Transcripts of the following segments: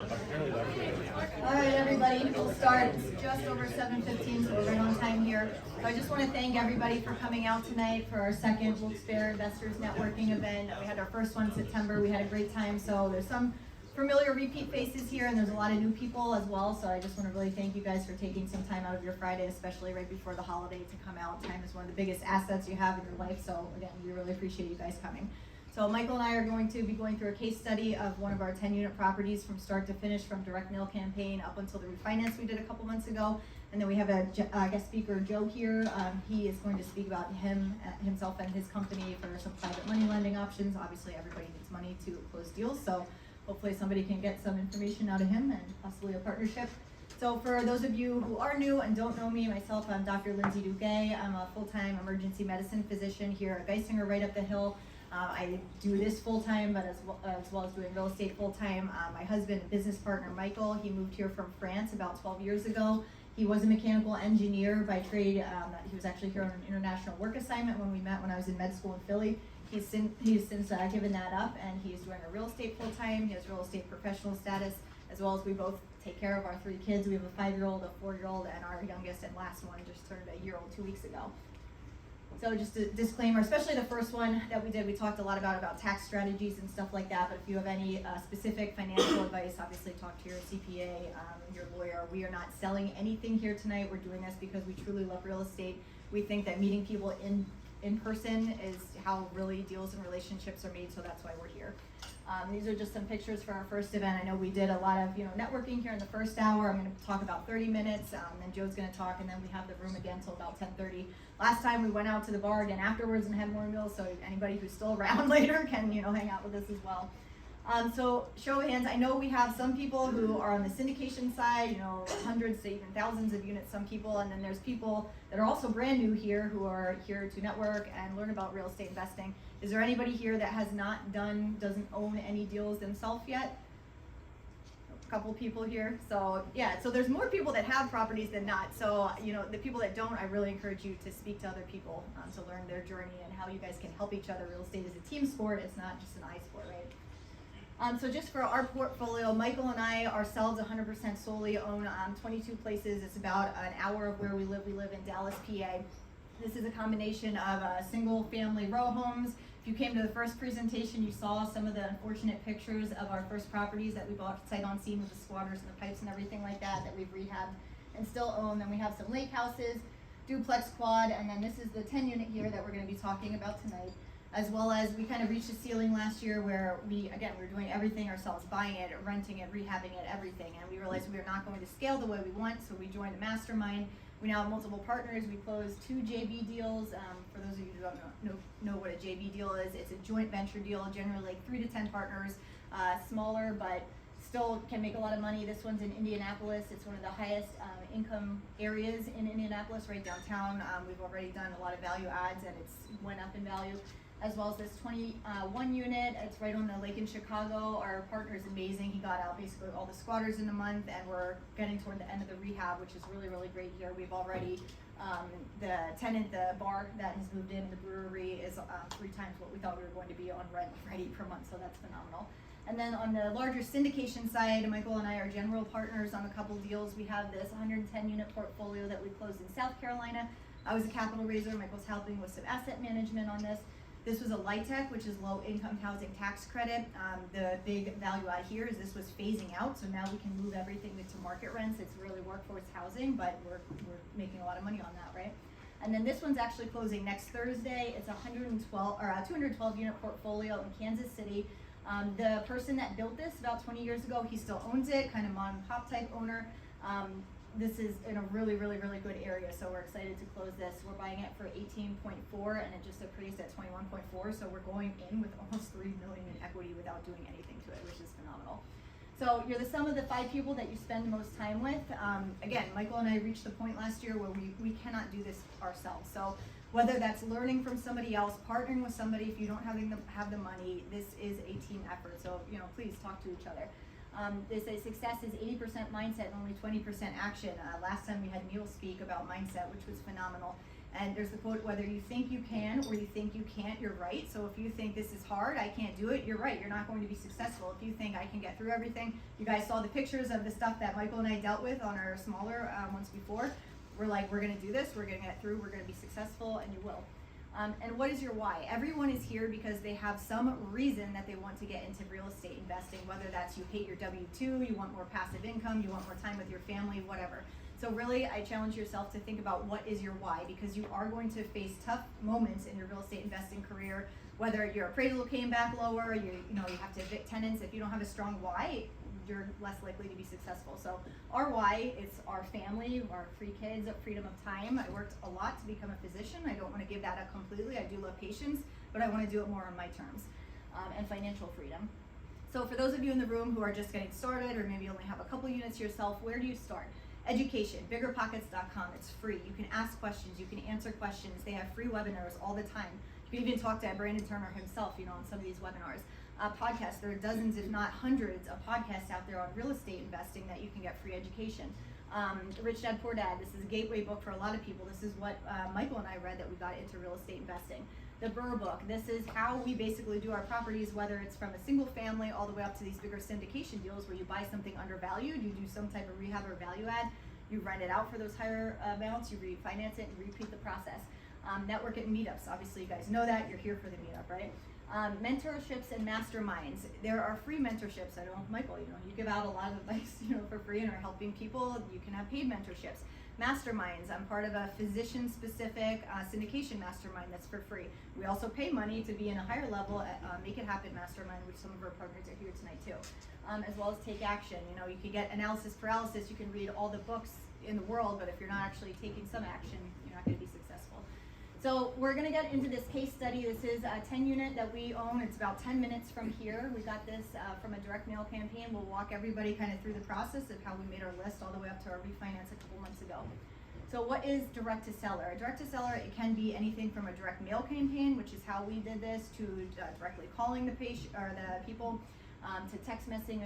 All right, everybody, we'll start. It's just over 7:15, so we're right on time here. So I just want to thank everybody for coming out tonight for our second Wilkes-Barre Investors Networking event. We had our first one in September. We had a great time. So there's some familiar repeat faces here, and there's a lot of new people as well. So I just want to really thank you guys for taking some time out of your Friday, especially right before the holiday, to come out. Time is one of the biggest assets you have in your life. So again, we really appreciate you guys coming. So Michael and I are going to be going through a case study of one of our 10-unit properties from start to finish, from direct mail campaign up until the refinance we did a couple months ago. And then we have a guest speaker, Joe, here. He is going to speak about himself and his company for some private money lending options. Obviously, everybody needs money to close deals, so hopefully somebody can get some information out of him and possibly a partnership. So for those of you who are new and don't know me, myself, I'm Dr. Lindsey Duguet. I'm a full-time emergency medicine physician here at Geisinger, right up the hill. I do this full-time, but as well as doing real estate full-time. My husband and business partner, Michael, he moved here from France about 12 years ago. He was a mechanical engineer by trade. He was actually here on an international work assignment when we met when I was in med school in Philly. He's since given that up, and he's doing a real estate full-time. He has real estate professional status, as well as we both take care of our 3 kids. We have a 5-year-old, a 4-year-old, and our youngest and last one just turned a year old 2 weeks ago. So just a disclaimer, especially the first one that we did, we talked a lot about tax strategies and stuff like that, but if you have any specific financial advice, obviously talk to your CPA, your lawyer. We are not selling anything here tonight. We're doing this because we truly love real estate. We think that meeting people in person is how really deals and relationships are made, so that's why we're here. These are just some pictures for our first event. I know we did a lot of networking here in the first hour. I'm going to talk about 30 minutes, then Joe's going to talk, and then we have the room again till about 10:30. Last time we went out to the bar again afterwards and had more meals, so anybody who's still around later can hang out with us as well. So show of hands, I know we have some people who are on the syndication side, hundreds to even thousands of units, some people, and then there's people that are also brand new here who are here to network and learn about real estate investing. Is there anybody here that has not doesn't own any deals themselves yet? A couple people here. So yeah, so there's more people that have properties than not. So the people that don't, I really encourage you to speak to other people to learn their journey and how you guys can help each other. Real estate is a team sport. It's not just an eye sport, right? So just for our portfolio, Michael and I ourselves 100% solely own 22 places. It's about an hour of where we live. We live in Dallas, PA. This is a combination of single family row homes. If you came to the first presentation, you saw some of the unfortunate pictures of our first properties that we bought sight on scene with the squatters and the pipes and everything like that we've rehabbed and still own. Then we have some lake houses, duplex quad, and then this is the 10-unit here that we're going to be talking about tonight. As well as we kind of reached a ceiling last year where we were doing everything ourselves, buying it, renting it, rehabbing it, everything. And we realized we were not going to scale the way we want, so we joined a mastermind. We now have multiple partners. We closed 2 JV deals. For those of you who don't know what a JV deal is, it's a joint venture deal, generally like 3 to 10 partners, smaller, but still can make a lot of money. This one's in Indianapolis. It's one of the highest income areas in Indianapolis, right downtown. We've already done a lot of value adds, and it's went up in value. As well as this 21 unit, it's right on the lake in Chicago. Our partner is amazing. He got out basically all the squatters in a month, and we're getting toward the end of the rehab, which is really, really great here. We've already, the tenant, the bar that has moved in, the brewery, is 3 times what we thought we were going to be on rent already per month, so that's phenomenal. And then on the larger syndication side, Michael and I are general partners on a couple deals. We have this 110 unit portfolio that we closed in South Carolina. I was a capital raiser. Michael's helping with some asset management on this. This was a LIHTC, which is low income housing tax credit. The big value add here is this was phasing out, so now we can move everything to market rents. It's really workforce housing, but we're making a lot of money on that, right? And then this one's actually closing next Thursday. It's a 212 unit portfolio in Kansas City. The person that built this about 20 years ago, he still owns it, kind of mom and pop type owner. This is in a really, really, really good area, so we're excited to close this. We're buying it for 18.4, and it just appraised at 21.4, so we're going in with almost $3 million in equity without doing anything to it, which is phenomenal. So you're the sum of the 5 people that you spend the most time with. Again, Michael and I reached the point last year where we cannot do this ourselves. So whether that's learning from somebody else, partnering with somebody, if you don't have the money, this is a team effort. So please talk to each other. They say success is 80% mindset and only 20% action. Last time we had Neil speak about mindset, which was phenomenal. And there's the quote, whether you think you can or you think you can't, you're right. So if you think this is hard, I can't do it, you're right. You're not going to be successful. If you think I can get through everything, you guys saw the pictures of the stuff that Michael and I dealt with on our smaller ones before. We're like, we're going to do this, we're going to get through, we're going to be successful, and you will. And what is your why? Everyone is here because they have some reason that they want to get into real estate investing, whether that's you hate your W-2, you want more passive income, you want more time with your family, whatever. So really, I challenge yourself to think about what is your why, because you are going to face tough moments in your real estate investing career, whether your appraisal came back lower, you have to evict tenants. If you don't have a strong why, you're less likely to be successful. So our why is our family, our free kids, freedom of time. I worked a lot to become a physician. I don't want to give that up completely. I do love patients, but I want to do it more on my terms, and financial freedom. So for those of you in the room who are just getting started, or maybe only have a couple units yourself, where do you start? Education, biggerpockets.com. It's free. You can ask questions, you can answer questions. They have free webinars all the time. You can even talk to Brandon Turner himself, on some of these webinars. Podcasts, there are dozens, if not hundreds, of podcasts out there on real estate investing that you can get free education. Rich Dad, Poor Dad, this is a gateway book for a lot of people. This is what Michael and I read that we got into real estate investing. The Burr book, this is how we basically do our properties, whether it's from a single family all the way up to these bigger syndication deals where you buy something undervalued, you do some type of rehab or value add, you rent it out for those higher amounts, you refinance it and repeat the process. Network and meetups, obviously you guys know that, you're here for the meetup, right? Mentorships and masterminds. There are free mentorships. I don't, Michael, you give out a lot of advice, for free and are helping people. You can have paid mentorships. Masterminds. I'm part of a physician-specific syndication mastermind that's for free. We also pay money to be in a higher level at Make It Happen mastermind, which some of our partners are here tonight too, as well as Take Action. You can get analysis paralysis. You can read all the books in the world, but if you're not actually taking some action, you're not going to be successful. So we're going to get into this case study. This is a 10 unit that we own. It's about 10 minutes from here. We got this from a direct mail campaign. We'll walk everybody kind of through the process of how we made our list all the way up to our refinance a couple months ago. So what is direct to seller? A direct to seller, it can be anything from a direct mail campaign, which is how we did this, to directly calling the patient or the people, to text messaging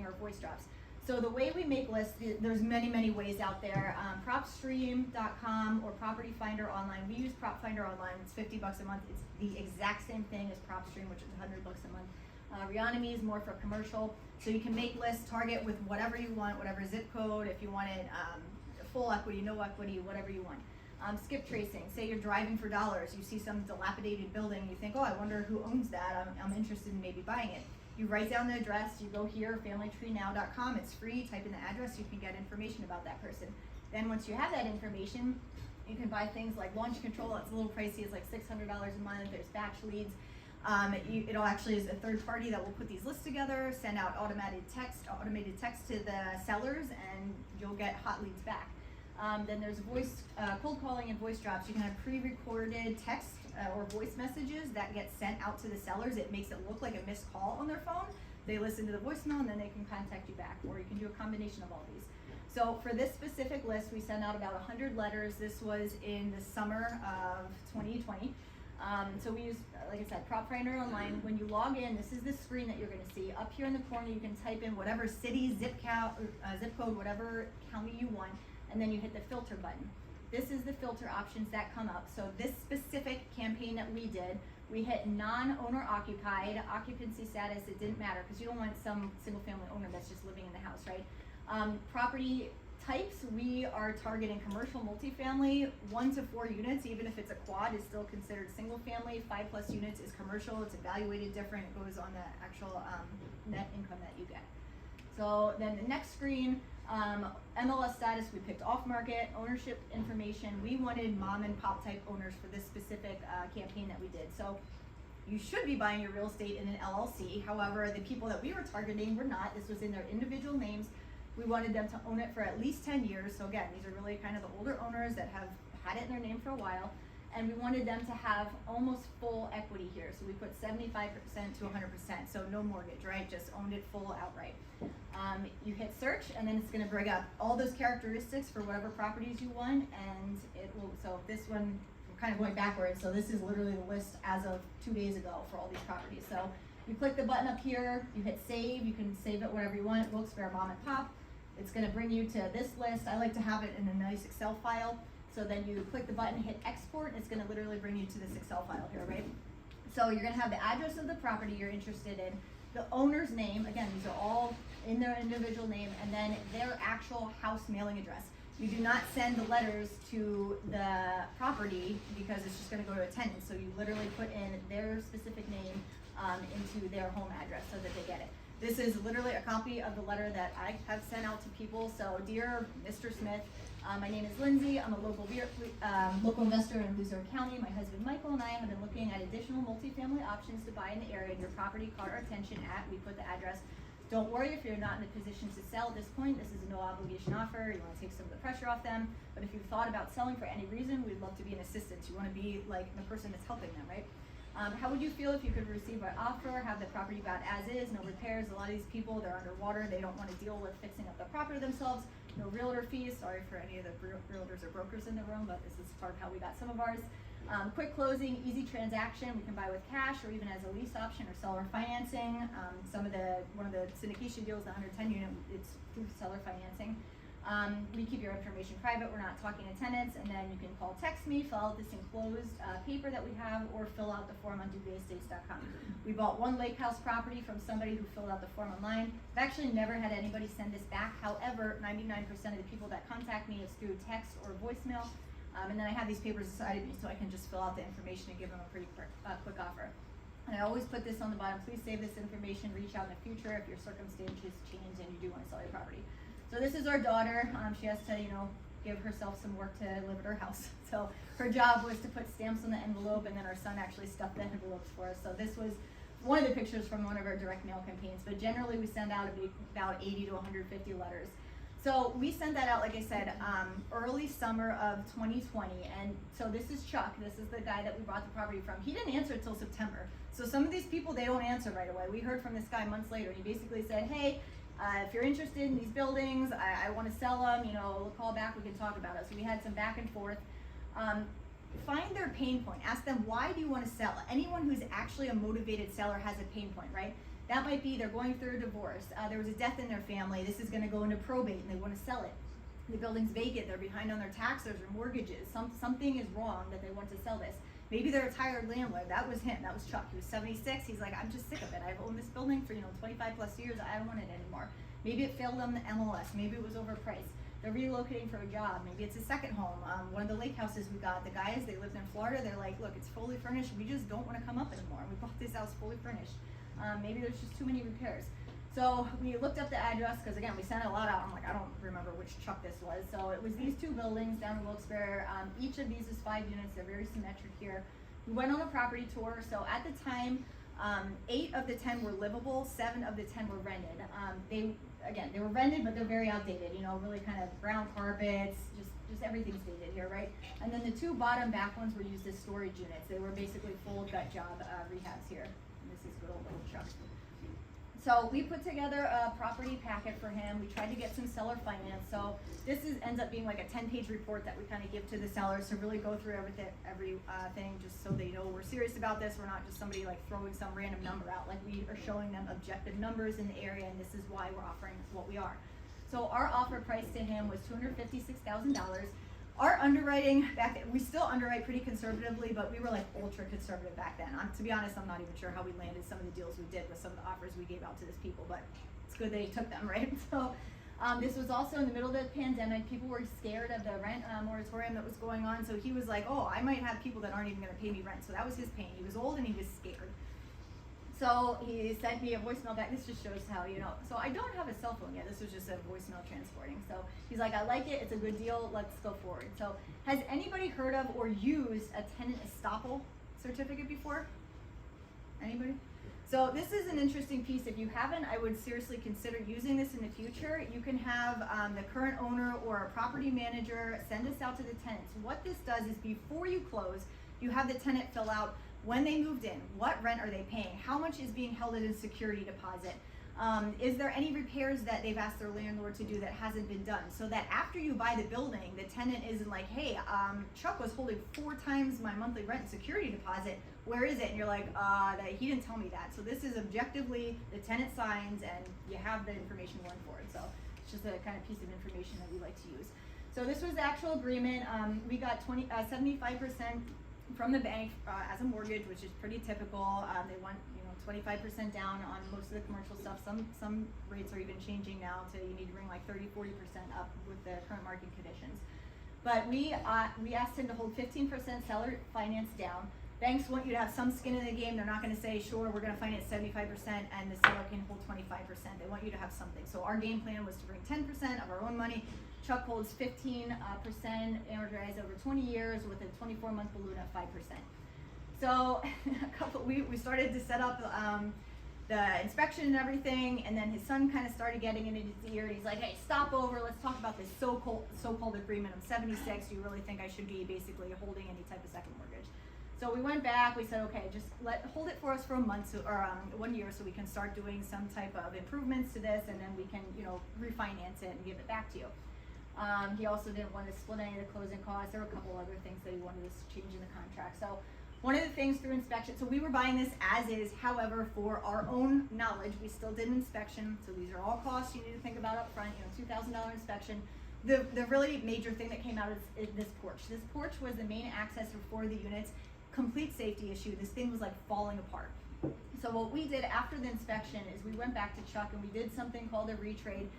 or voice drops. So the way we make lists, there's many ways out there. PropStream.com or Property Finder Online. We use Prop Finder Online. It's $50 a month. It's the exact same thing as PropStream, which is $100 a month. Reonomy is more for commercial. So you can make lists, target with whatever you want, whatever zip code. If you wanted full equity, no equity, whatever you want. Skip tracing. Say you're driving for dollars. You see some dilapidated building. You think, oh, I wonder who owns that. I'm interested in maybe buying it. You write down the address, you go here, familytreenow.com, it's free, type in the address, you can get information about that person. Then once you have that information, you can buy things like launch control. It's a little pricey, it's like $600 a month, there's batch leads. It actually is a third party that will put these lists together, send out automated text to the sellers, and you'll get hot leads back. Then there's cold calling and voice drops. You can have pre-recorded text or voice messages that get sent out to the sellers. It makes it look like a missed call on their phone. They listen to the voicemail and then they can contact you back, or you can do a combination of all these. So for this specific list, we sent out about 100 letters. This was in the summer of 2020. So we use, like I said, Prop Finder Online. When you log in, this is the screen that you're going to see. Up here in the corner, you can type in whatever city, zip code, whatever county you want, and then you hit the filter button. This is the filter options that come up. So this specific campaign that we did, we hit non-owner occupied, occupancy status, it didn't matter because you don't want some single family owner that's just living in the house, right? Property types, we are targeting commercial multifamily, 1 to 4 units, even if it's a quad, is still considered single family. 5+ units is commercial, it's evaluated different, it goes on the actual net income that you get. So then the next screen, MLS status, we picked off market, ownership information. We wanted mom and pop type owners for this specific campaign that we did. So you should be buying your real estate in an LLC. However, the people that we were targeting were not. This was in their individual names. We wanted them to own it for at least 10 years. So again, these are really kind of the older owners that have had it in their name for a while. And we wanted them to have almost full equity here. So we put 75% to 100%. So no mortgage, right? Just owned it full outright. You hit search and then it's gonna bring up all those characteristics for whatever properties you want, and it will, so this one, we're kind of going backwards. So this is literally the list as of 2 days ago for all these properties. So you click the button up here, you hit save, you can save it whatever you want, Wilkes-Barre mom and pop. It's gonna bring you to this list. I like to have it in a nice Excel file. So then you click the button, hit export, and it's gonna literally bring you to this Excel file here, right? So you're gonna have the address of the property you're interested in, the owner's name, again, these are all in their individual name, and then their actual house mailing address. You do not send the letters to the property because it's just gonna go to a tenant. So you literally put in their specific name into their home address so that they get it. This is literally a copy of the letter that I have sent out to people. So, dear Mr. Smith, my name is Lindsay. I'm a local investor in Luzerne County. My husband Michael and I have been looking at additional multifamily options to buy in the area, and your property caught our attention at, we put the address. Don't worry if you're not in a position to sell at this point. This is a no obligation offer. You want to take some of the pressure off them. But if you've thought about selling for any reason, we'd love to be an assistance. You want to be like the person that's helping them, right? How would you feel if you could receive our offer, have the property bought as is, no repairs? A lot of these people, they're underwater. They don't want to deal with fixing up the property themselves. No realtor fees. Sorry for any of the realtors or brokers in the room, but this is part of how we got some of ours. Quick closing, easy transaction. We can buy with cash or even as a lease option or seller financing. One of the syndication deals, the 110 unit, it's through seller financing. We keep your information private. We're not talking to tenants. And then you can call, text me, fill out this enclosed paper that we have, or fill out the form on DuguetEstates.com. We bought one lake house property from somebody who filled out the form online. I've actually never had anybody send this back. However, 99% of the people that contact me is through text or voicemail. And then I have these papers beside me so I can just fill out the information and give them a pretty quick offer. And I always put this on the bottom. Please save this information. Reach out in the future if your circumstances change and you do want to sell your property. So this is our daughter. She has to, give herself some work to live at her house. So her job was to put stamps on the envelope, and then our son actually stuffed the envelopes for us. So this was one of the pictures from one of our direct mail campaigns. But generally we send out about 80 to 150 letters. So we sent that out, like I said, early summer of 2020. And so this is Chuck. This is the guy that we bought the property from. He didn't answer until September. So some of these people, they don't answer right away. We heard from this guy months later. He basically said, hey, if you're interested in these buildings, I want to sell them, call back, we can talk about it. So we had some back and forth. Find their pain point. Ask them, why do you want to sell? Anyone who's actually a motivated seller has a pain point, right? That might be they're going through a divorce. There was a death in their family. This is going to go into probate and they want to sell it. The building's vacant. They're behind on their taxes or mortgages. Something is wrong that they want to sell this. Maybe they're a tired landlord. That was him. That was Chuck. He was 76. He's like, I'm just sick of it. I've owned this building for 25 plus years. I don't want it anymore. Maybe it failed on the MLS. Maybe it was overpriced. They're relocating for a job. Maybe it's a second home. One of the lake houses we got, the guys, they lived in Florida. They're like, look, it's fully furnished. We just don't want to come up anymore. We bought this house fully furnished. Maybe there's just too many repairs. So we looked up the address because, again, we sent a lot out. I'm like, I don't remember which Chuck this was. So it was these two buildings down in Wilkes-Barre. Each of these is 5 units. They're very symmetric here. We went on a property tour. So at the time, 8 of the 10 were livable. 7 of the 10 were rented. They were rented, but they're very outdated. Really kind of brown carpets, just everything's dated here, right? And then the 2 bottom back ones were used as storage units. They were basically full gut job rehabs here. And this is good old little Chuck. So we put together a property packet for him. We tried to get some seller finance. So this ends up being like a 10-page report that we kind of give to the sellers to really go through everything, just so they know we're serious about this. We're not just somebody like throwing some random number out. Like, we are showing them objective numbers in the area, and this is why we're offering what we are. So our offer price to him was $256,000. Our underwriting back then, we still underwrite pretty conservatively, but we were like ultra conservative back then. To be honest, I'm not even sure how we landed some of the deals we did with some of the offers we gave out to these people, but it's good that he took them, right? So this was also in the middle of the pandemic. People were scared of the rent moratorium that was going on. So he was like, oh, I might have people that aren't even gonna pay me rent. So that was his pain. He was old and he was scared. So he sent me a voicemail back. This just shows how, so I don't have a cell phone yet. This was just a voicemail transporting. So he's like, I like it. It's a good deal. Let's go forward. So has anybody heard of or used a tenant estoppel certificate before? Anybody? So this is an interesting piece. If you haven't, I would seriously consider using this in the future. You can have the current owner or a property manager send this out to the tenants. What this does is, before you close, you have the tenant fill out when they moved in, what rent are they paying, how much is being held as a security deposit, is there any repairs that they've asked their landlord to do that hasn't been done, so that after you buy the building, the tenant isn't like, hey, Chuck was holding 4 times my monthly rent and security deposit, where is it? And you're like, he didn't tell me that. So this is objectively, the tenant signs and you have the information going forward. So it's just a kind of piece of information that we like to use. So this was the actual agreement. We got 75% from the bank as a mortgage, which is pretty typical. They want 25% down on most of the commercial stuff. Some rates are even changing now to you need to bring like 30-40% up with the current market conditions. But we asked him to hold 15% seller finance down. Banks want you to have some skin in the game. They're not going to say, sure, we're going to finance 75% and the seller can hold 25%. They want you to have something. So our game plan was to bring 10% of our own money. Chuck holds 15% amortized over 20 years with a 24-month balloon at 5%. So we started to set up the inspection and everything, and then his son kind of started getting in his ear, and he's like, hey, stop over, let's talk about this so-called agreement. I'm 76, do you really think I should be basically holding any type of second mortgage? So we went back, we said, okay, just hold it for us for a month or 1 year so we can start doing some type of improvements to this, and then we can refinance it and give it back to you. He also didn't want to split any of the closing costs. There were a couple other things that he wanted us to change in the contract. So one of the things through inspection, so we were buying this as is, however, for our own knowledge, we still did an inspection. So these are all costs you need to think about up front, $2,000 inspection. The really major thing that came out is this porch. This porch was the main access for the units, complete safety issue. This thing was like falling apart. So what we did after the inspection is we went back to Chuck and we did something called a retrade.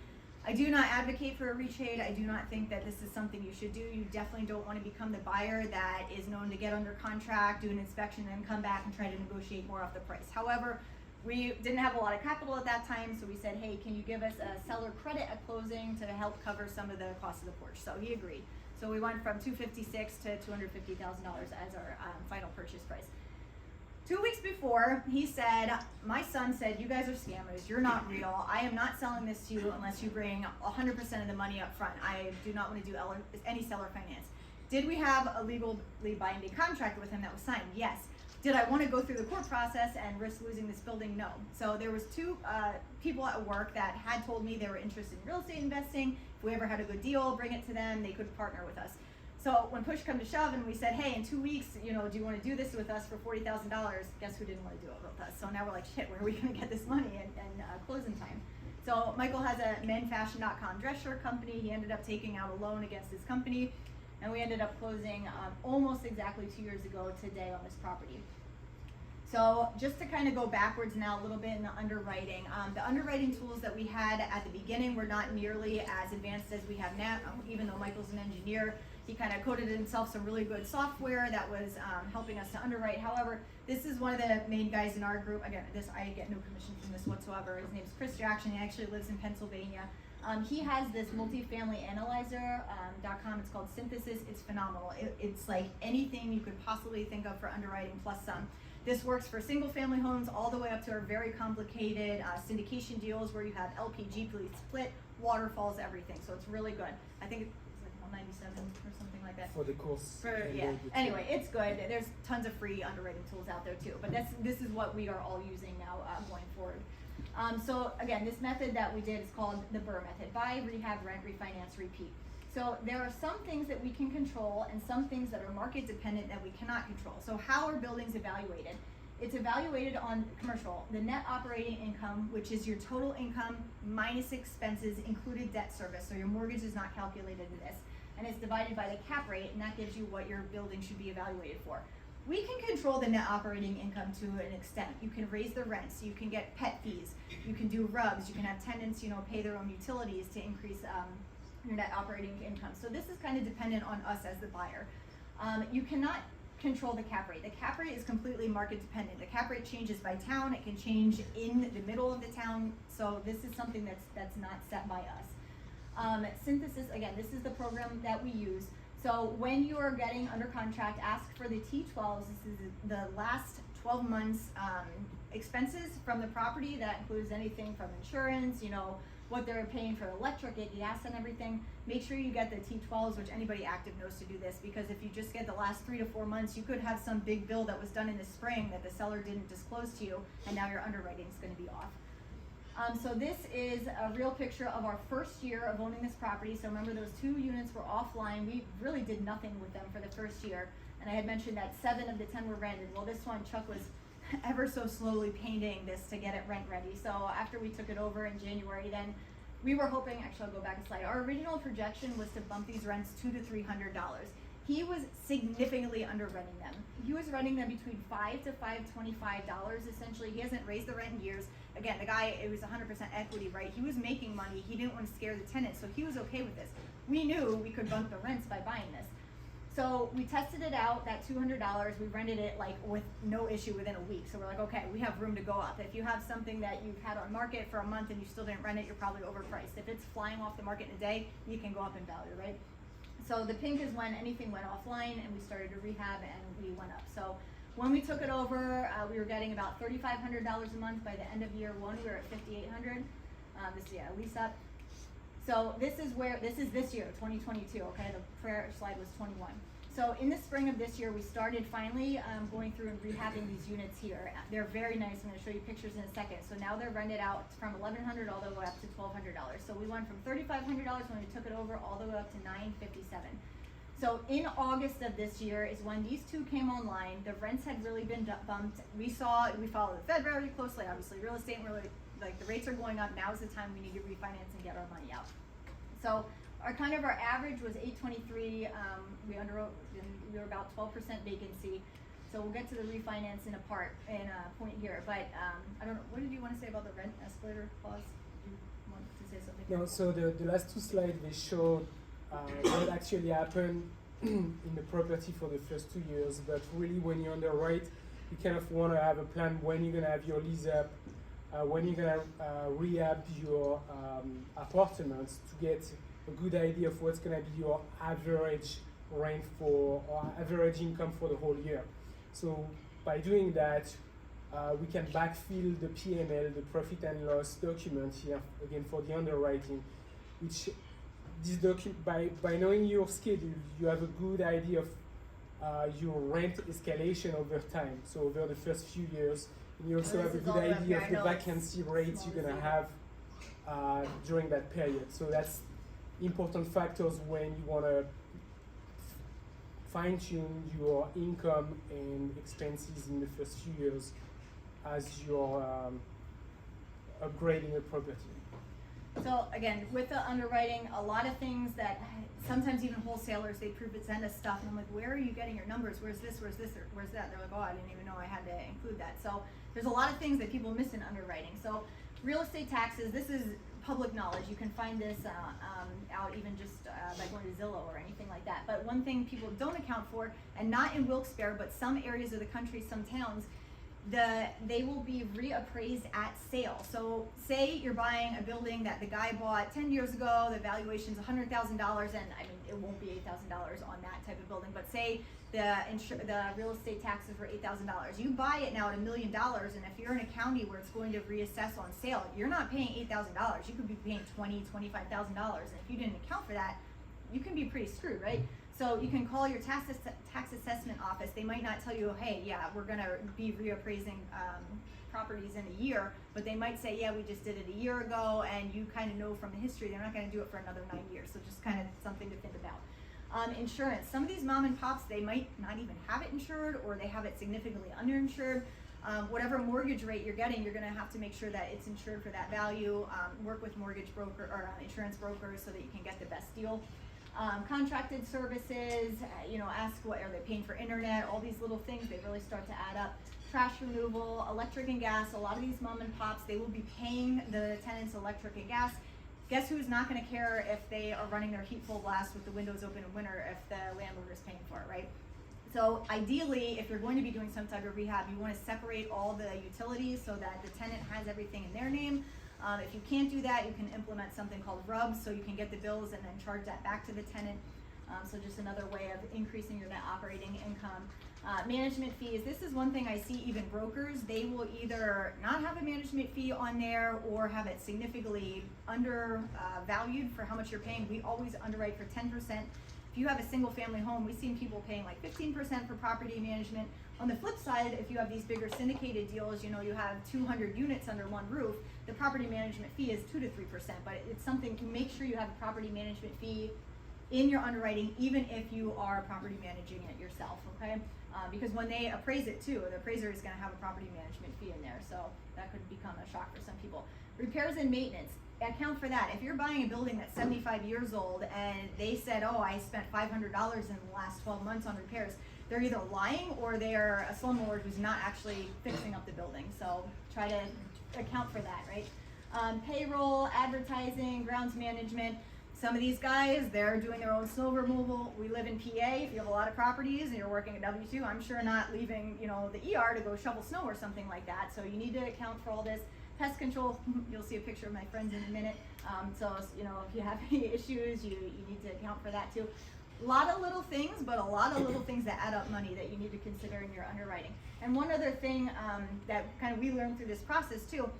I do not advocate for a retrade. I do not think that this is something you should do. You definitely don't want to become the buyer that is known to get under contract, do an inspection, and then come back and try to negotiate more off the price. However, we didn't have a lot of capital at that time, so we said, hey, can you give us a seller credit at closing to help cover some of the cost of the porch? So he agreed. So we went from $256,000 to $250,000 as our final purchase price. 2 weeks before, he said, my son said, you guys are scammers, you're not real, I am not selling this to you unless you bring 100% of the money up front. I do not want to do any seller finance. Did we have a legally binding contract with him that was signed? Yes. Did I want to go through the court process and risk losing this building? No. So there was two people at work that had told me they were interested in real estate investing. If we ever had a good deal, bring it to them, they could partner with us. So when push come to shove and we said, hey, in 2 weeks, do you want to do this with us for $40,000? Guess who didn't want to do it with us? So now we're like, shit, where are we going to get this money and closing time? So Michael has a menfashion.com dress shirt company. He ended up taking out a loan against his company, and we ended up closing almost exactly 2 years ago today on this property. So just to kind of go backwards now a little bit in the underwriting tools that we had at the beginning were not nearly as advanced as we have now. Even though Michael's an engineer, he kind of coded himself some really good software that was helping us to underwrite. However, this is one of the main guys in our group. Again, I get no commission from this whatsoever. His name's Chris Jackson. He actually lives in Pennsylvania. He has this multifamilyanalyzer.com. It's called Synthesis. It's phenomenal. It's like anything you could possibly think of for underwriting plus some. This works for single family homes all the way up to our very complicated syndication deals where you have LPG split, waterfalls, everything. So it's really good. I think it's like 197 or something like that. For the course. Yeah. Anyway, it's good. There's tons of free underwriting tools out there too. But this is what we are all using now going forward. So again, this method that we did is called the BRRRR method: buy, rehab, rent, refinance, repeat. So there are some things that we can control and some things that are market dependent that we cannot control. So how are buildings evaluated? It's evaluated on commercial, the net operating income, which is your total income minus expenses, included debt service. So your mortgage is not calculated in this. And it's divided by the cap rate, and that gives you what your building should be evaluated for. We can control the net operating income to an extent. You can raise the rents, you can get pet fees, you can do RUBS, you can have tenants, pay their own utilities to increase your net operating income. So this is kind of dependent on us as the buyer. You cannot control the cap rate. The cap rate is completely market dependent. The cap rate changes by town. It can change in the middle of the town. So this is something that's not set by us. Synthesis, again, this is the program that we use. So when you are getting under contract, ask for the T12s. This is the last 12 months expenses from the property. That includes anything from insurance, what they're paying for electric, gas, and everything. Make sure you get the T12s, which anybody active knows to do this, because if you just get the last 3 to 4 months, you could have some big bill that was done in the spring that the seller didn't disclose to you, and now your underwriting is going to be off. So this is a real picture of our first year of owning this property. So remember, those 2 units were offline. We really did nothing with them for the first year. And I had mentioned that 7 of the 10 were rented. Well, this one, Chuck was ever so slowly painting this to get it rent ready. So after we took it over in January, then we were hoping, actually I'll go back a slide, our original projection was to bump these rents $200 to $300. He was significantly under renting them. He was renting them between $5 to $525 essentially. He hasn't raised the rent in years. Again, the guy, it was 100% equity, right? He was making money. He didn't want to scare the tenants, so he was okay with this. We knew we could bump the rents by buying this. So we tested it out, that $200, we rented it like with no issue within a week. So we're like, okay, we have room to go up. If you have something that you've had on market for a month and you still didn't rent it, you're probably overpriced. If it's flying off the market in a day, you can go up in value, right? So the pink is when anything went offline and we started to rehab and we went up. So when we took it over, we were getting about $3,500 a month. By the end of year one, we were at $5,800. This is a lease up. So this is this year, 2022, okay? The prior slide was 21. So in the spring of this year, we started finally going through and rehabbing these units here. They're very nice. I'm gonna show you pictures in a second. So now they're rented out from $1,100 all the way up to $1,200. So we went from $3,500 when we took it over all the way up to $957. So in August of this year is when these two came online. The rents had really been bumped. We followed the Fed very closely, obviously. Real estate, really, like the rates are going up. Now is the time we need to refinance and get our money out. So our average was 823. We underwrote, we were about 12% vacancy. So we'll get to the refinance in a point here. But I don't know, what did you want to say about the rent escalator clause? Did you want to say something? No, so the last two slides, they showed what actually happened in the property for the first 2 years. But really when you're underwrite, you kind of want to have a plan when you're going to have your lease up, when you're going to rehab your apartments to get a good idea of what's going to be your average rent or average income for the whole year. So by doing that, we can backfill the P&L, the profit and loss document here, again for the underwriting, which this by knowing your schedule, you have a good idea of your rent escalation over time. So over the first few years, and you also have a good idea of the vacancy rates you're going to have during that period. So that's important factors when you want to fine-tune your income and expenses in the first few years as you're upgrading a property. So again, with the underwriting, a lot of things that sometimes even wholesalers, they send us stuff and I'm like, where are you getting your numbers? Where's this, or where's that? They're like, oh, I didn't even know I had to include that. So there's a lot of things that people miss in underwriting. So real estate taxes, this is public knowledge. You can find this out even just by going to Zillow or anything like that. But one thing people don't account for, and not in Wilkes-Barre, but some areas of the country, some towns, they will be reappraised at sale. So say you're buying a building that the guy bought 10 years ago, the valuation's $100,000, and I mean, it won't be $8,000 on that type of building, but say the real estate taxes were $8,000. You buy it now at $1 million, and if you're in a county where it's going to reassess on sale, you're not paying $8,000. You could be paying $20,000, $25,000, and if you didn't account for that, you can be pretty screwed, right? So you can call your tax assessment office. They might not tell you, hey, yeah, we're gonna be reappraising properties in a year, but they might say, yeah, we just did it a year ago, and you kind of know from the history they're not gonna do it for another 9 years. So just kind of something to think about. Insurance. Some of these mom and pops, they might not even have it insured, or they have it significantly underinsured. Whatever mortgage rate you're getting, you're gonna have to make sure that it's insured for that value. Work with mortgage broker or insurance brokers so that you can get the best deal. Contracted services, ask what are they paying for internet, all these little things, they really start to add up. Trash removal, electric and gas, a lot of these mom and pops, they will be paying the tenants electric and gas. Guess who's not gonna care if they are running their heat full blast with the windows open in winter if the landlord is paying for it, right? So ideally, if you're going to be doing some type of rehab, you wanna separate all the utilities so that the tenant has everything in their name. If you can't do that, you can implement something called RUBS, so you can get the bills and then charge that back to the tenant. So just another way of increasing your net operating income. Management fees, this is one thing I see even brokers, they will either not have a management fee on there or have it significantly undervalued for how much you're paying. We always underwrite for 10%. If you have a single family home, we've seen people paying like 15% for property management. On the flip side, if you have these bigger syndicated deals, you have 200 units under one roof, the property management fee is 2 to 3%, but it's something to make sure you have a property management fee in your underwriting, even if you are property managing it yourself, okay? Because when they appraise it too, the appraiser is gonna have a property management fee in there, so that could become a shock for some people. Repairs and maintenance. account for that. If you're buying a building that's 75 years old and they said, oh, I spent $500 in the last 12 months on repairs, they're either lying or they're a slumlord who's not actually fixing up the building. So try to account for that, right? Payroll, advertising, grounds management. Some of these guys, they're doing their own snow removal. We live in PA. If you have a lot of properties and you're working a W-2, I'm sure not leaving, you know, the ER to go shovel snow or something like that. So you need to account for all this. Pest control, you'll see a picture of my friends in a minute. So, you know, if you have any issues, you need to account for that too. A lot of little things, but a lot of little things that add up money that you need to consider in your underwriting. And one other thing that kind of we learned through this process too,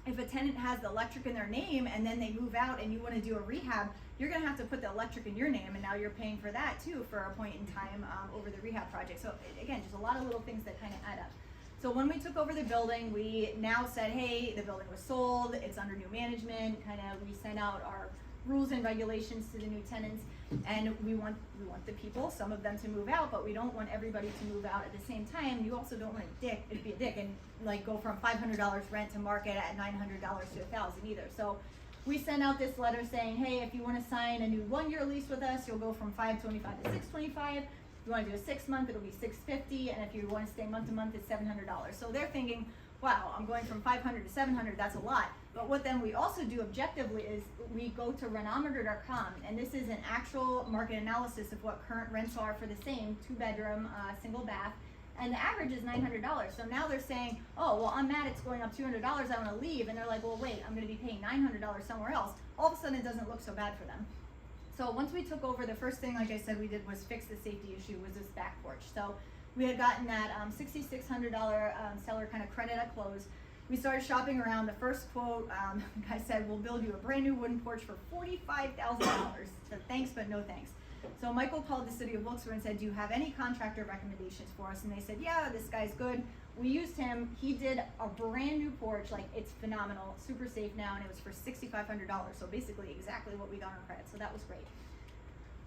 if a tenant has the electric in their name and then they move out and you want to do a rehab, you're going to have to put the electric in your name, and now you're paying for that too for a point in time over the rehab project. So again, just a lot of little things that kind of add up. So when we took over the building, we now said, hey, the building was sold, it's under new management, kind of we sent out our rules and regulations to the new tenants, and we want the people, some of them to move out, but we don't want everybody to move out at the same time. You also don't want to be a dick and like go from $500 rent to market at $900 to $1,000 either. So we sent out this letter saying, hey, if you want to sign a new 1-year lease with us, you'll go from $525 to $625. If you want to do a 6-month, it'll be $650, and if you want to stay month to month, it's $700. So they're thinking, wow, I'm going from $500 to $700, that's a lot. But what then we also do objectively is we go to renometer.com, and this is an actual market analysis of what current rents are for the same 2-bedroom, single bath, and the average is $900. So now they're saying, oh, well, I'm mad it's going up $200, I want to leave, and they're like, well, wait, I'm going to be paying $900 somewhere else. All of a sudden, it doesn't look so bad for them. So once we took over, the first thing, like I said, we did was fix the safety issue, was this back porch. So we had gotten that $6,600 seller kind of credit at close. We started shopping around. The first quote, the guy said, we'll build you a brand new wooden porch for $45,000. So thanks, but no thanks. So Michael called the city of Wilkes-Barre and said, do you have any contractor recommendations for us? And they said, yeah, this guy's good. We used him. He did a brand new porch, like it's phenomenal, super safe now, and it was for $6,500. So basically exactly what we got on credit. So that was great.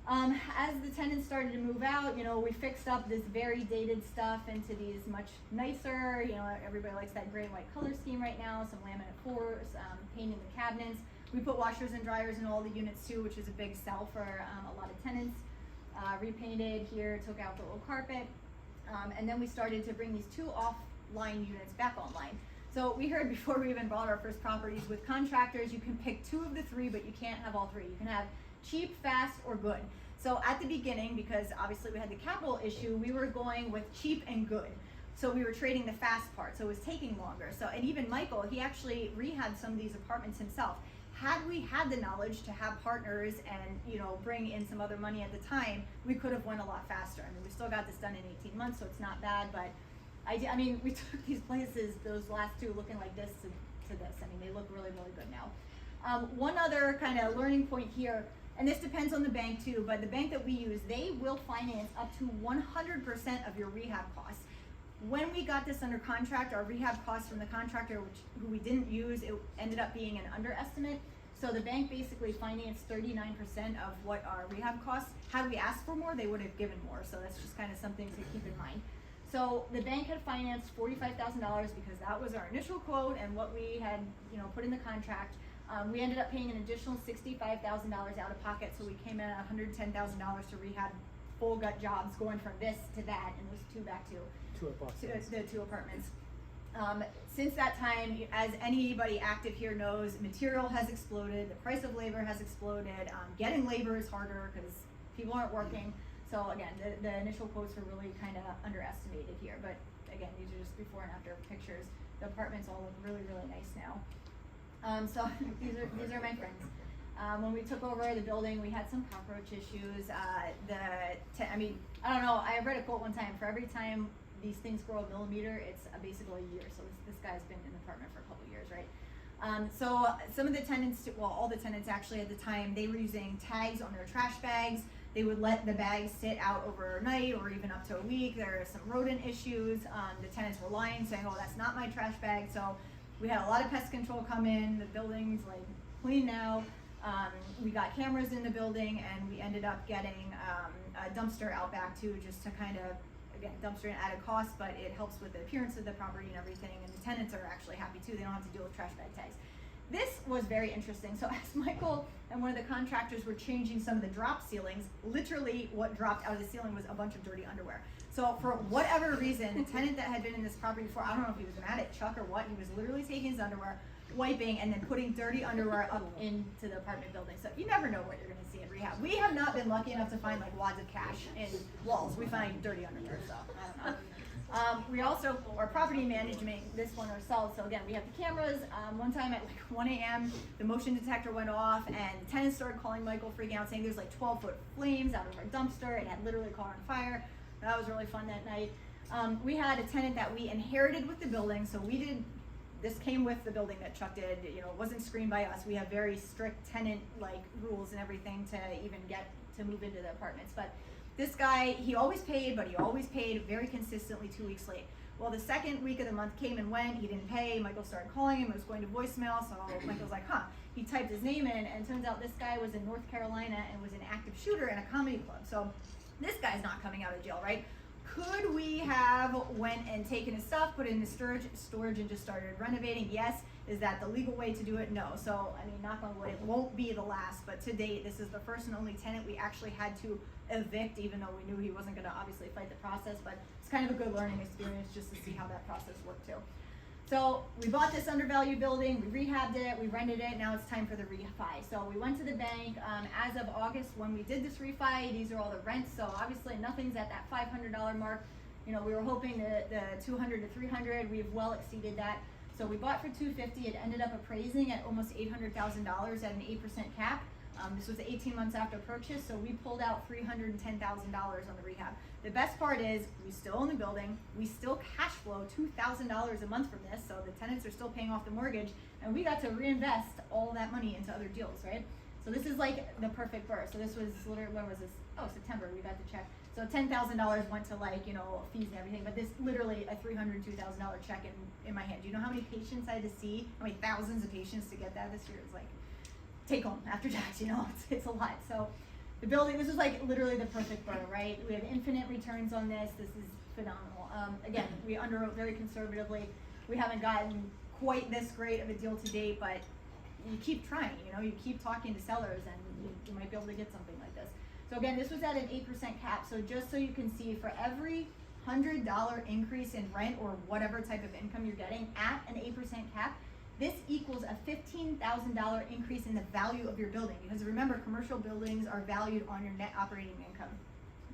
As the tenants started to move out, you know, we fixed up this very dated stuff into these much nicer, you know, everybody likes that gray and white color scheme right now, some laminate floors, painting the cabinets. We put washers and dryers in all the units too, which is a big sell for a lot of tenants. Repainted here, took out the old carpet, and then we started to bring these 2 offline units back online. So we heard before we even bought our first properties, with contractors, you can pick 2 of the 3, but you can't have all 3. You can have cheap, fast, or good. So at the beginning, because obviously we had the capital issue, we were going with cheap and good. So we were trading the fast part, so it was taking longer. So, and even Michael, he actually rehabbed some of these apartments himself. Had we had the knowledge to have partners and, you know, bring in some other money at the time, we could have went a lot faster. I mean, we still got this done in 18 months, so it's not bad, but I mean, we took these places, those last 2 looking like this to this. I mean, they look really, really good now. One other kind of learning point here, and this depends on the bank too, but the bank that we use, they will finance up to 100% of your rehab costs. When we got this under contract, our rehab costs from the contractor, who we didn't use, it ended up being an underestimate. So the bank basically financed 39% of what our rehab costs. Had we asked for more, they would have given more. So that's just kind of something to keep in mind. So the bank had financed $45,000 because that was our initial quote and what we had, you know, put in the contract. We ended up paying an additional $65,000 out of pocket, so we came in at $110,000 to rehab full gut jobs, going from this to that, and those 2 back to 2 apartments. the 2 apartments. Since that time, as anybody active here knows, material has exploded, the price of labor has exploded, getting labor is harder because people aren't working. So again, the initial quotes were really kind of underestimated here, but again, these are just before and after pictures. The apartments all look really, really nice now. So these are my friends. When we took over the building, we had some cockroach issues. I mean, I don't know, I read a quote one time, for every time these things grow a millimeter, it's basically a year. So this guy's been in the apartment for a couple years, right? So some of the tenants, well, all the tenants actually at the time, they were using tags on their trash bags. They would let the bags sit out overnight or even up to a week. There are some rodent issues. The tenants were lying, saying, oh, that's not my trash bag. So we had a lot of pest control come in. The building's like clean now. We got cameras in the building, and we ended up getting a dumpster out back too, just to kind of, again, dumpster at added cost, but it helps with the appearance of the property and everything. And the tenants are actually happy too. They don't have to deal with trash bag tags. this was very interesting. So as Michael and one of the contractors were changing some of the drop ceilings, literally what dropped out of the ceiling was a bunch of dirty underwear. So for whatever reason, the tenant that had been in this property before, I don't know if he was mad at Chuck or what, he was literally taking his underwear, wiping, and then putting dirty underwear up into the apartment building. So you never know what you're gonna see in rehab. We have not been lucky enough to find like wads of cash in walls. We find dirty underwear, so I don't know. We also, our property management, this one ourselves, so again, we have the cameras. One time at like 1 a.m., the motion detector went off and the tenants started calling Michael, freaking out, saying there's like 12-foot flames out of our dumpster. It had literally caught on fire. That was really fun that night. We had a tenant that we inherited with the building, so this came with the building that Chuck did, you know, it wasn't screened by us. We have very strict tenant like rules and everything to even get to move into the apartments. But this guy, he always paid, but he always paid very consistently 2 weeks late. Well, the second week of the month came and went, he didn't pay. Michael started calling him, it was going to voicemail, so Michael's like, huh. He typed his name in, and it turns out this guy was in North Carolina and was an active shooter in a comedy club. So this guy's not coming out of jail, right? Could we have went and taken his stuff, put it in the storage and just started renovating? Yes. Is that the legal way to do it? No. So, I mean, knock on wood, it won't be the last, but to date, this is the first and only tenant we actually had to evict, even though we knew he wasn't gonna obviously fight the process, but it's kind of a good learning experience just to see how that process worked too. So we bought this undervalued building, we rehabbed it, we rented it, now it's time for the refi. So we went to the bank, as of August when we did this refi, these are all the rents, so obviously nothing's at that $500 mark. You know, we were hoping the 200 to 300, we've well exceeded that. So we bought for $250, it ended up appraising at almost $800,000 at an 8% cap. This was 18 months after purchase, so we pulled out $310,000 on the rehab. The best part is we still own the building, we still cash flow $2,000 a month from this, so the tenants are still paying off the mortgage, and we got to reinvest all that money into other deals, right? So this is like the perfect burst. So this was literally, when was this? Oh, September, we got the check. So $10,000 went to like, you know, fees and everything, but this literally a $302,000 check in my hand. Do you know how many patients I had to see? How many thousands of patients to get that this year? It's like, take home after tax, you know, it's a lot. So the building, this is like literally the perfect burn, right? We have infinite returns on this. This is phenomenal. Again, we underwrote very conservatively. We haven't gotten quite this great of a deal to date, but you keep trying, you know, you keep talking to sellers and you might be able to get something like this. So again, this was at an 8% cap. So just so you can see, for every $100 increase in rent or whatever type of income you're getting at an 8% cap, this equals a $15,000 increase in the value of your building, because remember, commercial buildings are valued on your net operating income.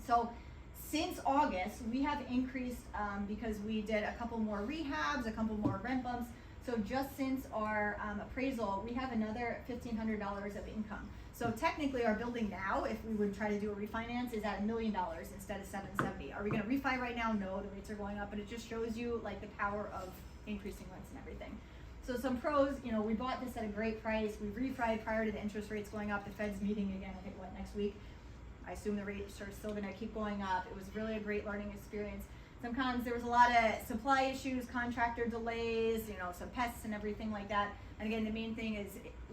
So since August, we have increased because we did a couple more rehabs, a couple more rent bumps. So just since our appraisal, we have another $1,500 of income. So technically our building now, if we would try to do a refinance, is at $1 million instead of $770. Are we gonna refi right now? No, the rates are going up, but it just shows you like the power of increasing rents and everything. So some pros, you know, we bought this at a great price. We refied prior to the interest rates going up. The Fed's meeting again, I think, what, next week? I assume the rates are still gonna keep going up. It was really a great learning experience. Some cons, there was a lot of supply issues, contractor delays, you know, some pests and everything like that. And again, the main thing is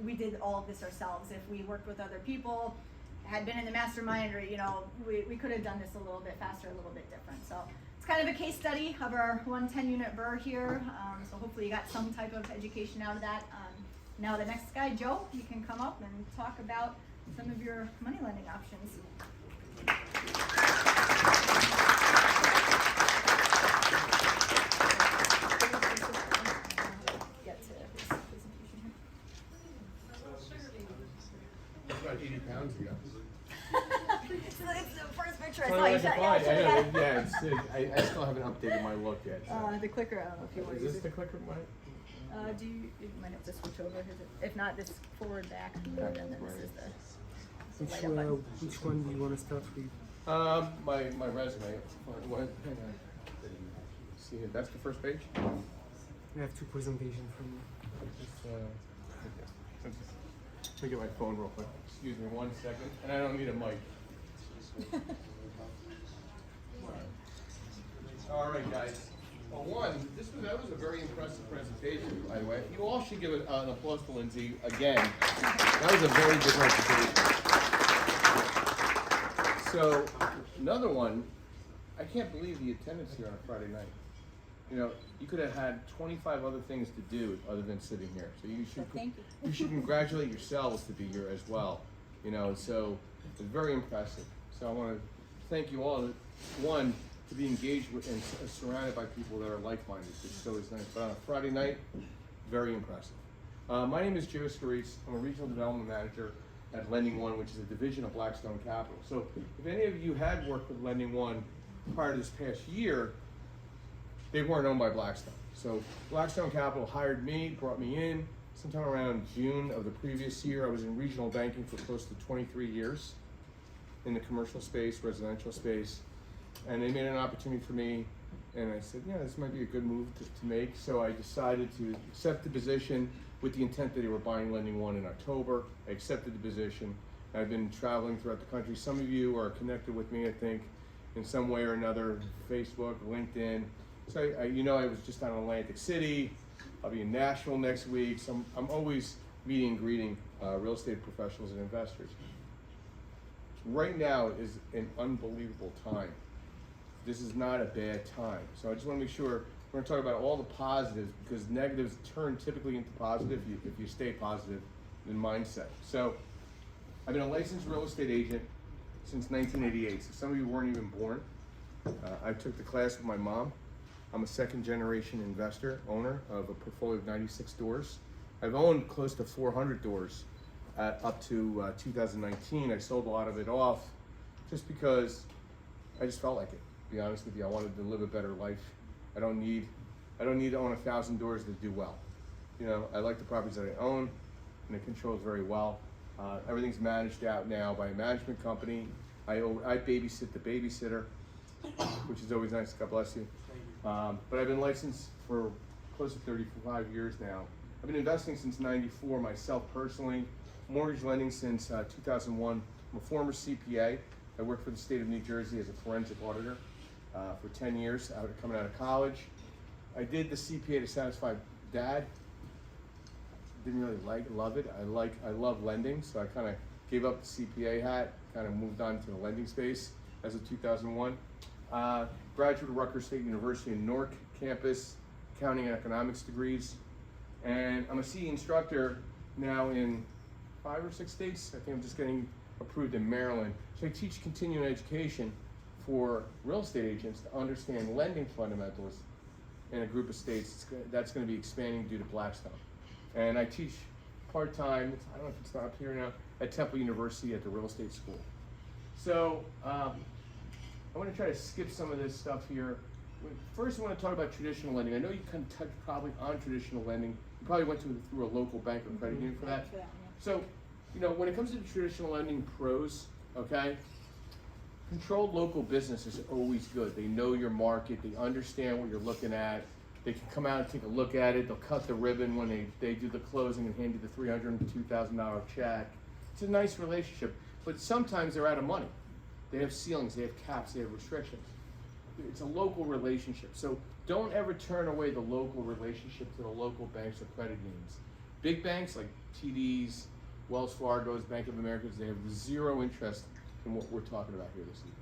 we did all of this ourselves. If we worked with other people, had been in the mastermind, or, you know, we could have done this a little bit faster, a little bit different. So it's kind of a case study of our 110-unit burr here. So hopefully you got some type of education out of that. Now the next guy, Joe, you can come up and talk about some of your money lending options. Get to his presentation here. About 80 pounds ago. It's the first picture I saw. You shot, Yeah, I still haven't updated my look yet. So. The clicker, I don't know if you want to Is use this it. the clicker? Do you might have to switch over. If not, this forward, back, and then this is the light up button. Which one do you want to start with? My resume. Hang on. See, that's the first page? I have two presentations from you. Let me get my phone real quick. Excuse me 1 second. And I don't need a mic. All right, guys. Well, that was a very impressive presentation, by the way. You all should give an applause to Lindsey again. That was a very good presentation. So, another one. I can't believe the attendance here on a Friday night. You know, you could have had 25 other things to do other than sitting here. So Thank you. you should congratulate yourselves to be here as well. You know, so it's very impressive. So I want to thank you all. One, to be engaged with and surrounded by people that are like-minded, which is always nice. But on a Friday night, very impressive. My name is Joe Scorese. I'm a regional development manager at Lending One, which is a division of Blackstone Capital. So if any of you had worked with Lending One prior to this past year, they weren't owned by Blackstone. So Blackstone Capital hired me, brought me in sometime around June of the previous year. I was in regional banking for close to 23 years in the commercial space, residential space, and they made an opportunity for me, and I said, yeah, this might be a good move to make. So I decided to accept the position with the intent that they were buying Lending One in October. I accepted the position. I've been traveling throughout the country. Some of you are connected with me, I think, in some way or another, Facebook, LinkedIn. So I was just down in Atlantic City. I'll be in Nashville next week. So I'm always meeting and greeting real estate professionals and investors. Right now is an unbelievable time. This is not a bad time. So I just want to make sure we're going to talk about all the positives, because negatives turn typically into positive if you stay positive in mindset. So I've been a licensed real estate agent since 1988. So some of you weren't even born. I took the class with my mom. I'm a second generation investor, owner of a portfolio of 96 doors. I've owned close to 400 doors up to 2019. I sold a lot of it off just because I just felt like it. To be honest with you, I wanted to live a better life. I don't need to own 1,000 doors to do well. You know, I like the properties that I own, and it controls very well. Everything's managed out now by a management company. I babysit the babysitter, which is always nice. God bless you. But I've been licensed for close to 35 years now. I've been investing since '94 myself personally. Mortgage lending since 2001. I'm a former CPA. I worked for the state of New Jersey as a forensic auditor for 10 years coming out of college. I did the CPA to satisfy Dad. Didn't really love it. I love lending, so I kind of gave up the CPA hat, kind of moved on to the lending space as of 2001. Graduate of Rutgers State University in Newark campus, accounting and economics degrees. And I'm a CE instructor now in 5 or 6 states. I think I'm just getting approved in Maryland. So I teach continuing education for real estate agents to understand lending fundamentals in a group of states. That's going to be expanding due to Blackstone. And I teach part-time, I don't know if it's not up here now, at Temple University at the real estate school. So I want to try to skip some of this stuff here. First, I want to talk about traditional lending. I know you can touch probably on traditional lending. You probably went through a local bank or credit union for that. So, you know, when it comes to traditional lending pros, okay, controlled local business is always good. They know your market. They understand what you're looking at. They can come out and take a look at it. They'll cut the ribbon when they do the closing and hand you the $302,000 check. It's a nice relationship, but sometimes they're out of money. They have ceilings, they have caps, they have restrictions. It's a local relationship. So don't ever turn away the local relationship to the local banks or credit unions. Big banks like TDs, Wells Fargo's, Bank of America's, they have zero interest in what we're talking about here this evening,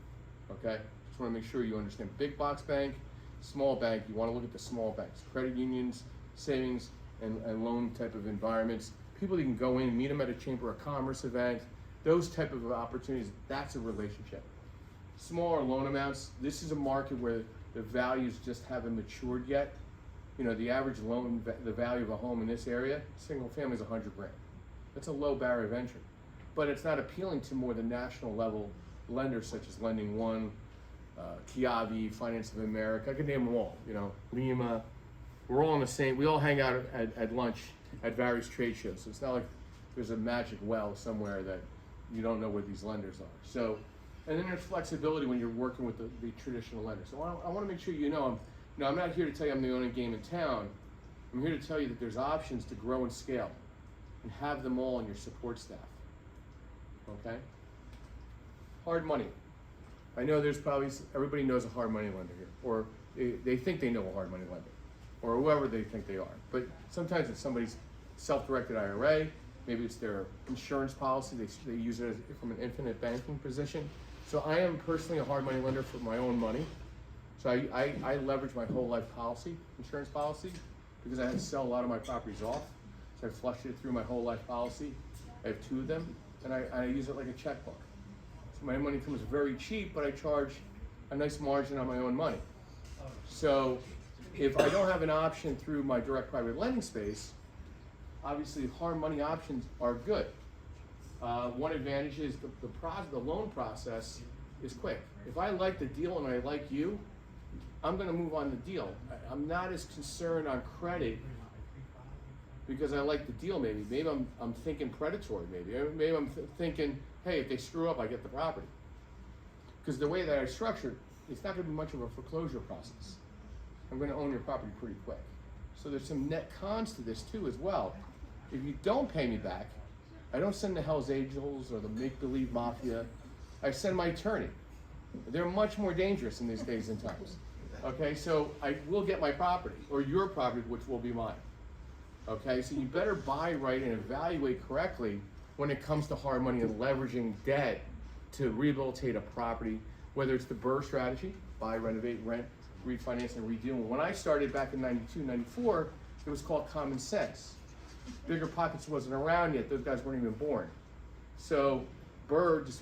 okay? Just wanna make sure you understand. Big box bank, small bank, you wanna look at the small banks. Credit unions, savings, and loan type of environments. People that you can go in, meet them at a Chamber of Commerce event, those type of opportunities, that's a relationship. Smaller loan amounts, this is a market where the values just haven't matured yet. You know, the average loan, the value of a home in this area, single family is 100 grand. That's a low barrier of entry. But it's not appealing to more the national level lenders such as Lending One, Kiavi, Finance of America, I could name them all, you know, Lima. We're all in the same, we all hang out at lunch at various trade shows. So it's not like there's a magic well somewhere that you don't know where these lenders are. So, and then there's flexibility when you're working with the traditional lenders. So I want to make sure you know, I'm not here to tell you I'm the only game in town. I'm here to tell you that there's options to grow and scale and have them all in your support staff, okay? Hard money. I know there's probably, everybody knows a hard money lender here, or they think they know a hard money lender, or whoever they think they are. But sometimes it's somebody's self-directed IRA, maybe it's their insurance policy, they use it from an infinite banking position. So I am personally a hard money lender for my own money. So I leverage my whole life policy, insurance policy, because I had to sell a lot of my properties off. So I flushed it through my whole life policy. I have 2 of them, and I use it like a checkbook. So my money comes very cheap, but I charge a nice margin on my own money. So if I don't have an option through my direct private lending space, obviously hard money options are good. One advantage is the loan process is quick. If I like the deal and I like you, I'm going to move on the deal. I'm not as concerned on credit because I like the deal. Maybe I'm thinking predatory. Maybe I'm thinking, hey, if they screw up, I get the property. Because the way that I structure it, it's not going to be much of a foreclosure process. I'm going to own your property pretty quick. So there's some net cons to this too as well. If you don't pay me back, I don't send the Hells Angels or the make-believe mafia. I send my attorney. They're much more dangerous in these days and times. Okay, so I will get my property, or your property, which will be mine. Okay, so you better buy right and evaluate correctly when it comes to hard money and leveraging debt to rehabilitate a property, whether it's the BRRRR strategy, buy, renovate, rent, refinance, and redeal. When I started back in 92, 94, it was called Common Sense. Bigger Pockets wasn't around yet. Those guys weren't even born. So BRRRR,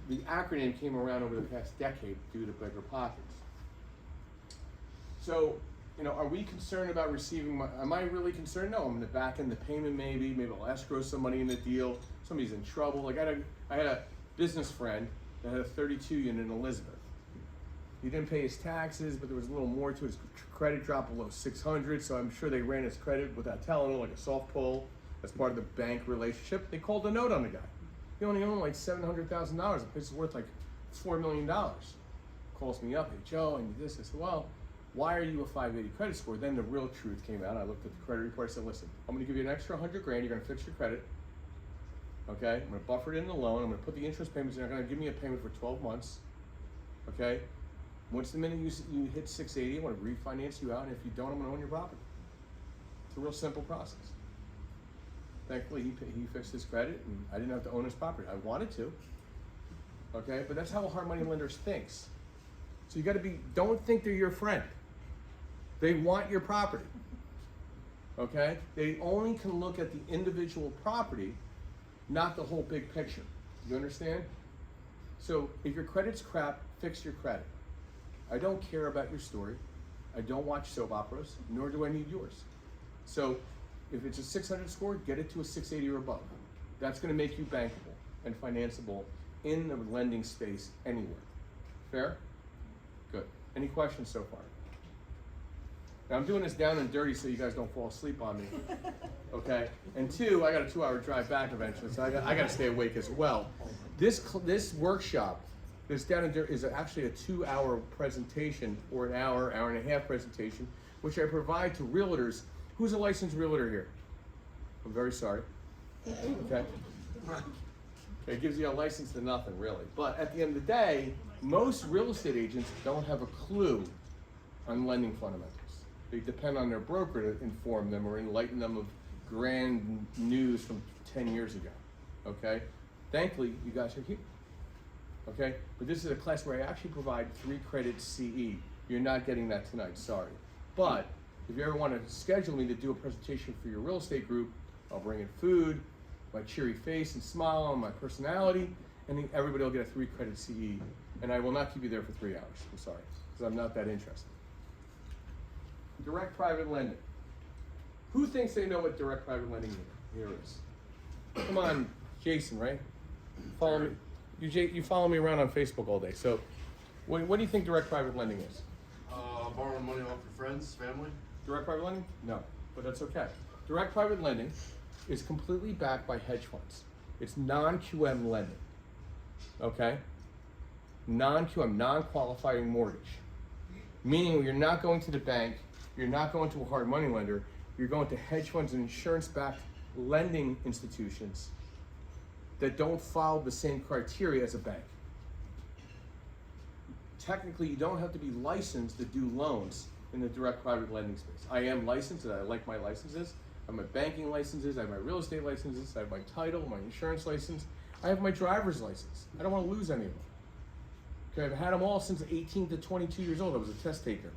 the acronym came around over the past decade due to Bigger Pockets. So, are we concerned about receiving am I really concerned? No, I'm gonna back in the payment maybe I'll escrow some money in the deal. Somebody's in trouble. Like I had a business friend that had a 32 unit in Elizabeth. He didn't pay his taxes, but there was a little more to his credit drop below 600, so I'm sure they ran his credit without telling him, like a soft pull as part of the bank relationship. They called a note on the guy. He only owned like $700,000. The place is worth like $4 million. Calls me up, hey Joe, I need this. I said, well, why are you a 580 credit score? Then the real truth came out. I looked at the credit report. I said, listen, I'm going to give you an extra 100 grand. You're going to fix your credit. Okay? I'm going to buffer it in the loan. I'm going to put the interest payments in. You're going to give me a payment for 12 months. Okay? Once the minute you hit 680, I want to refinance you out. And if you don't, I'm going to own your property. It's a real simple process. Thankfully, he fixed his credit, and I didn't have to own his property. I wanted to. Okay? But that's how a hard money lender thinks. So you got to don't think they're your friend. They want your property, okay? They only can look at the individual property, not the whole big picture. You understand? So if your credit's crap, fix your credit. I don't care about your story. I don't watch soap operas, nor do I need yours. So if it's a 600 score, get it to a 680 or above. That's gonna make you bankable and financeable in the lending space anywhere. Fair? Good. Any questions so far? Now I'm doing this down and dirty so you guys don't fall asleep on me, okay? And 2, I got a 2-hour drive back eventually, so I got to stay awake as well. This workshop, this down and dirty, is actually a 2-hour presentation or an hour and a half presentation, which I provide to realtors. Who's a licensed realtor here? I'm very sorry. Okay. It gives you a license to nothing, really. But at the end of the day, most real estate agents don't have a clue on lending fundamentals. They depend on their broker to inform them or enlighten them of grand news from 10 years ago, okay? Thankfully, you guys are here, okay? But this is a class where I actually provide 3 credits CE. You're not getting that tonight, sorry. But if you ever want to schedule me to do a presentation for your real estate group, I'll bring in food, my cheery face and smile, and my personality, and then everybody will get a 3 credit CE. And I will not keep you there for 3 hours, I'm sorry, because I'm not that interested. Direct private lending. Who thinks they know what direct private lending here is? Come on, Jason, right? Follow me. You follow me around on Facebook all day. So, what do you think direct private lending is? Borrowing money off your friends, family. Direct private lending? No, but that's okay. Direct private lending is completely backed by hedge funds. It's non-QM lending. Okay? Non-QM, non-qualifying mortgage. Meaning you're not going to the bank, you're not going to a hard money lender, you're going to hedge funds and insurance-backed lending institutions that don't follow the same criteria as a bank. Technically, you don't have to be licensed to do loans in the direct private lending space. I am licensed, and I like my licenses. I have my banking licenses, I have my real estate licenses, I have my title, my insurance license, I have my driver's license. I don't want to lose any of them. Okay, I've had them all since 18 to 22 years old. I was a test taker.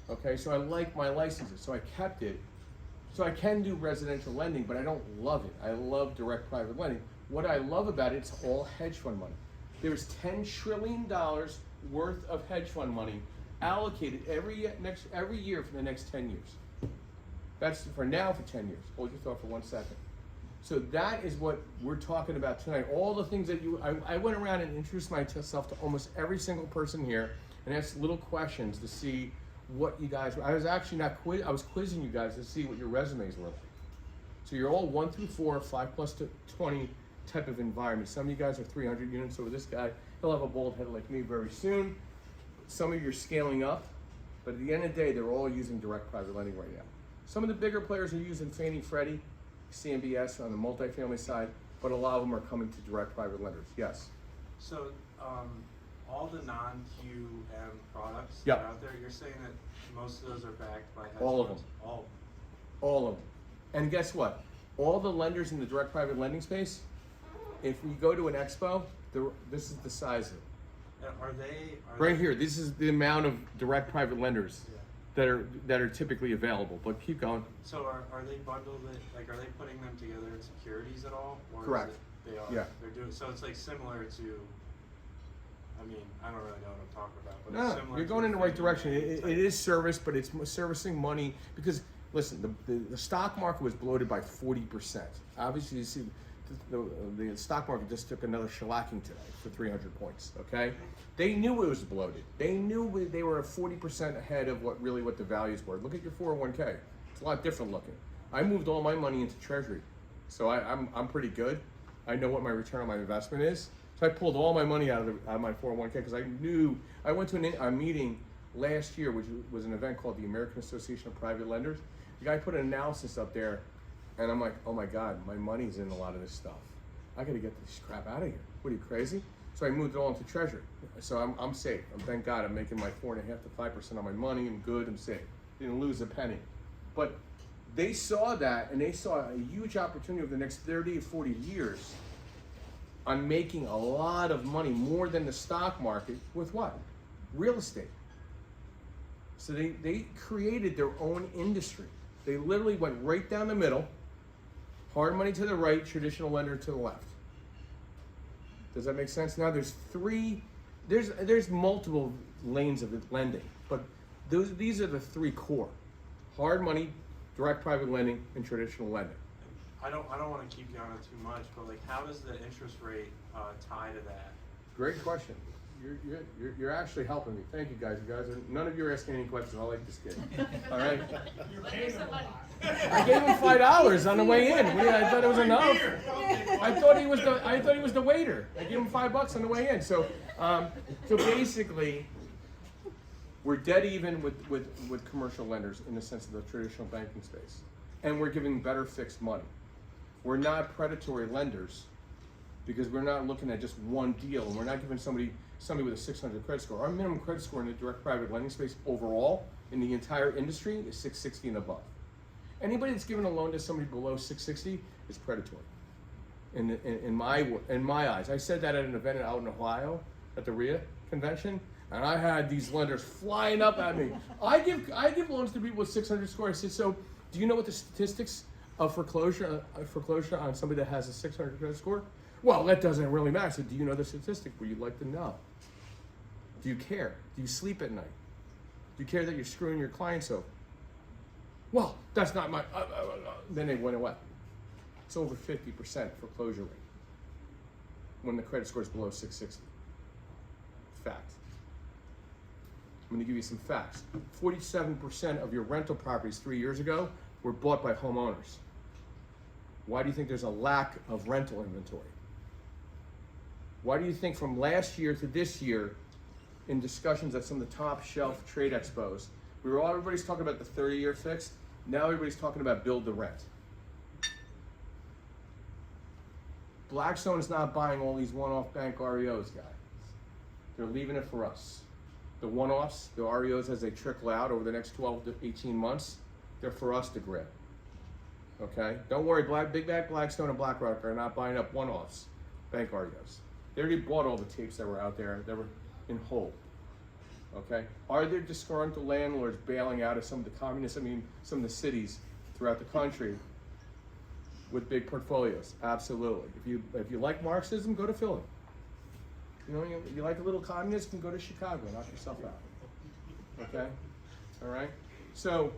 Okay, so I like my licenses, so I kept it. So I can do residential lending, but I don't love it. I love direct private lending. What I love about it, it's all hedge fund money. There's $10 trillion worth of hedge fund money allocated every year for the next 10 years. That's for now for 10 years. Hold your thought for 1 second. So that is what we're talking about tonight. All the things that I went around and introduced myself to almost every single person here and asked little questions to see what you guys were. I was actually I was quizzing you guys to see what your resumes were like. So you're all 1 through 4, 5 plus 20 type of environment. Some of you guys are 300 units over this guy. He'll have a bald head like me very soon. Some of you are scaling up, but at the end of the day, they're all using direct private lending right now. Some of the bigger players are using Fannie Freddie, CMBS on the multifamily side, but a lot of them are coming to direct private lenders. Yes? So, all the non-QM products Yep. that are out there, you're saying that most of those are backed by hedge All of funds? them. All. All of them. And guess what? All the lenders in the direct private lending space, if you go to an expo, this is the size of it. Are they? Right here, this is the amount of direct private lenders Yeah. that are typically available. But keep going. So are they bundled? Like, are they putting them together in securities at all? Or Correct. Is it, they are. Yeah. They're doing. So it's like similar to. I mean, I don't really know what I'm talking about, but No, it's similar. you're to going in the right Fannie direction. Mae It type. is service, but it's servicing money because listen, the stock market was bloated by 40%. Obviously, you see the stock market just took another shellacking today for 300 points. Okay, they knew it was bloated. They knew they were 40% ahead of what the values were. Look at your 401k. It's a lot different looking. I moved all my money into Treasury, so I'm pretty good. I know what my return on my investment is. So I pulled all my money out of my 401k because I knew. I went to a meeting last year, which was an event called the American Association of Private Lenders. The guy put an analysis up there, and I'm like, oh my God, my money's in a lot of this stuff. I got to get this crap out of here. What are you, crazy? So I moved it all into Treasury. So I'm safe. Thank God I'm making my 4.5 to 5% on my money. I'm good. I'm safe. Didn't lose a penny. But they saw that, and they saw a huge opportunity over the next 30 to 40 years on making a lot of money, more than the stock market, with what? Real estate. So they created their own industry. They literally went right down the middle, hard money to the right, traditional lender to the left. Does that make sense? Now there's multiple lanes of lending, but these are the three core: hard money, direct private lending, and traditional lending. I don't want to keep you on it too much, but like, how does the interest rate tie to that? Great question. You're actually helping me. Thank you guys. None of you are asking any questions. I like this kid. All right. I gave him $5 on the way in. I thought it was enough. I thought he was the waiter. I gave him $5 on the way in. So basically, we're dead even with commercial lenders in the sense of the traditional banking space, and we're giving better fixed money. We're not predatory lenders because we're not looking at just one deal, and we're not giving somebody with a 600 credit score. Our minimum credit score in the direct private lending space overall in the entire industry is 660 and above. Anybody that's giving a loan to somebody below 660 is predatory. In my eyes, I said that at an event out in Ohio at the RIA convention, and I had these lenders flying up at me. I give loans to people with 600 score. I said, so do you know what the statistics of foreclosure on somebody that has a 600 credit score? Well, that doesn't really matter. I said, do you know the statistic? Would you like to know? Do you care? Do you sleep at night? Do you care that you're screwing your clients over? Well, that's not my. Then they went away. It's over 50% foreclosure rate when the credit score is below 660. Fact. I'm going to give you some facts. 47% of your rental properties 3 years ago were bought by homeowners. Why do you think there's a lack of rental inventory? Why do you think from last year to this year, in discussions at some of the top shelf trade expos, everybody's talking about the 30-year fixed. Now everybody's talking about build to rent. Blackstone is not buying all these one-off bank REOs, guys. They're leaving it for us. The one-offs, the REOs as they trickle out over the next 12 to 18 months, they're for us to grab. Okay? Don't worry, Big Back, Blackstone, and BlackRock are not buying up one-offs, bank REOs. They already bought all the tapes that were out there. in whole. Okay? Are there disgruntled landlords bailing out of some of the some of the cities throughout the country with big portfolios? Absolutely. If you like Marxism, go to Philly. You know, you like a little communism, go to Chicago, knock yourself out. Okay? All right? So,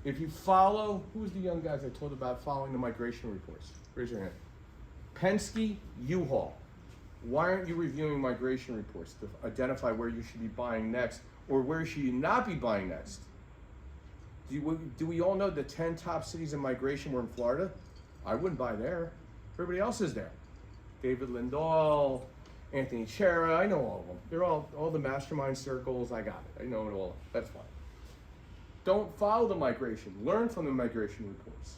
if you follow, who's the young guys I told about following the migration reports? Raise your hand. Penske, U-Haul. Why aren't you reviewing migration reports to identify where you should be buying next, or where should you not be buying next? Do we all know the 10 top cities in migration were in Florida? I wouldn't buy there. Everybody else is there. David Lindahl, Anthony Chera, I know all of them. They're all the mastermind circles, I got it. I know it all. That's fine. Don't follow the migration. Learn from the migration reports.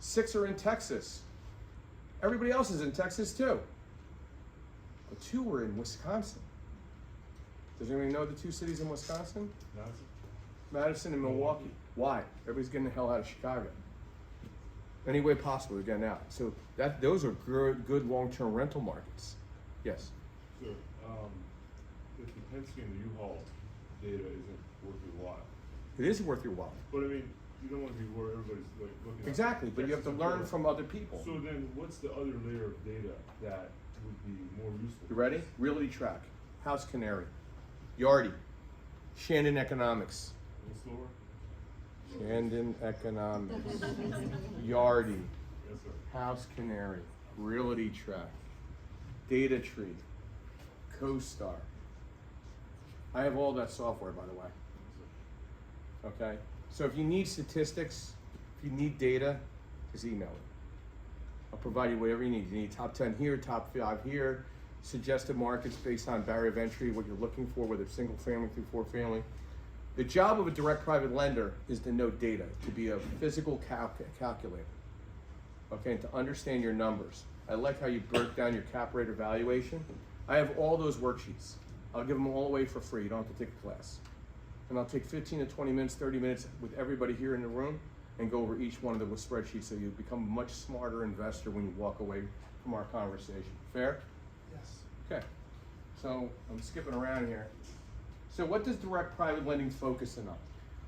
6 are in Texas. Everybody else is in Texas too. But 2 were in Wisconsin. Does anybody know the 2 cities in Wisconsin? Madison and Milwaukee. Why? Everybody's getting the hell out of Chicago. Any way possible, they're getting out. So those are good long-term rental markets. Yes? Sure. If the Penske and the U-Haul data isn't worth your while. It is worth your while. But I mean, you don't want to be where everybody's like looking at. Exactly, but you have to learn from other people. So then what's the other layer of data that would be more useful? You ready? Realty Track, House Canary, Yardi, Shandon Economics. A little slower? Shandon Economics, Yardi, Yes, sir. House Canary, Realty Track, Data Tree, CoStar. I have all that software, by the way. Okay? So if you need statistics, if you need data, just email it. I'll provide you whatever you need. You need top 10 here, top 5 here, suggested markets based on barrier of entry, what you're looking for, whether it's single family through 4 family. The job of a direct private lender is to know data, to be a physical calculator, okay, and to understand your numbers. I like how you broke down your cap rate evaluation. I have all those worksheets. I'll give them all away for free. You don't have to take a class. And I'll take 15 to 20 minutes, 30 minutes with everybody here in the room and go over each one of the spreadsheets so you become a much smarter investor when you walk away from our conversation. Fair? Yes. Okay. So I'm skipping around here. So what does direct private lending focus on?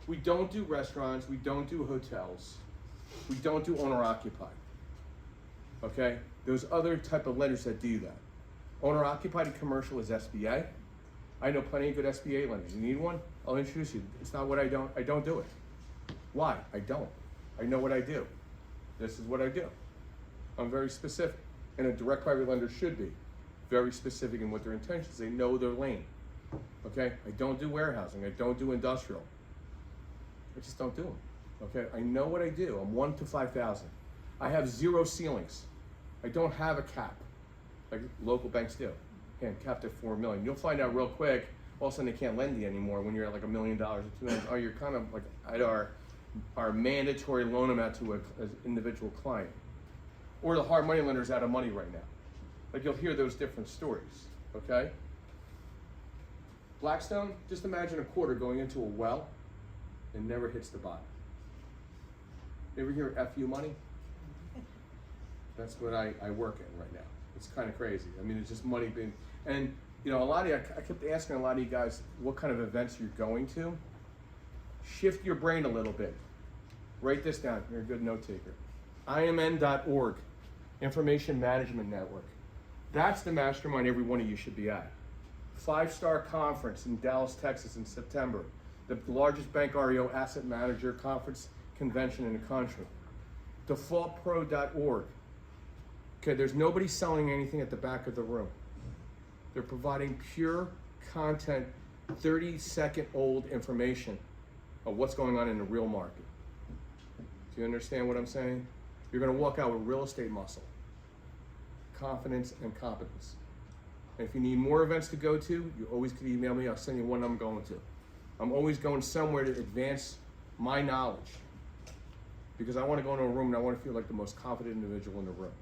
We don't do restaurants, we don't do hotels, we don't do owner-occupied. Okay? There's other type of lenders that do that. Owner-occupied and commercial is SBA. I know plenty of good SBA lenders. You need one? I'll introduce you. It's not what I don't do it. Why? I don't. I know what I do. This is what I do. I'm very specific. And a direct private lender should be very specific in what their intentions. They know their lane. Okay? I don't do warehousing. I don't do industrial. I just don't do them. Okay? I know what I do. I'm 1 to 5,000. I have 0 ceilings. I don't have a cap like local banks do. Again, capped at $4 million. You'll find out real quick, all of a sudden they can't lend you anymore when you're at like $1 million or $2 million. Oh, you're kind of like at our mandatory loan amount to an individual client. Or the hard money lender's out of money right now. Like you'll hear those different stories, okay? Blackstone, just imagine a quarter going into a well and never hits the bottom. You ever hear FU money? That's what I work in right now. It's kind of crazy. I mean, it's just money being, and you know, a lot of you, I kept asking a lot of you guys what kind of events you're going to. Shift your brain a little bit. Write this down. You're a good note taker. IMN.org, Information Management Network. That's the mastermind every one of you should be at. 5-star conference in Dallas, Texas in September. The largest bank REO asset manager conference convention in the country. Defaultpro.org. Okay, there's nobody selling anything at the back of the room. They're providing pure content, 30-second old information of what's going on in the real market. Do you understand what I'm saying? You're gonna walk out with real estate muscle, confidence and competence. And if you need more events to go to, you always can email me, I'll send you one I'm going to. I'm always going somewhere to advance my knowledge because I wanna go into a room and I wanna feel like the most confident individual in the room.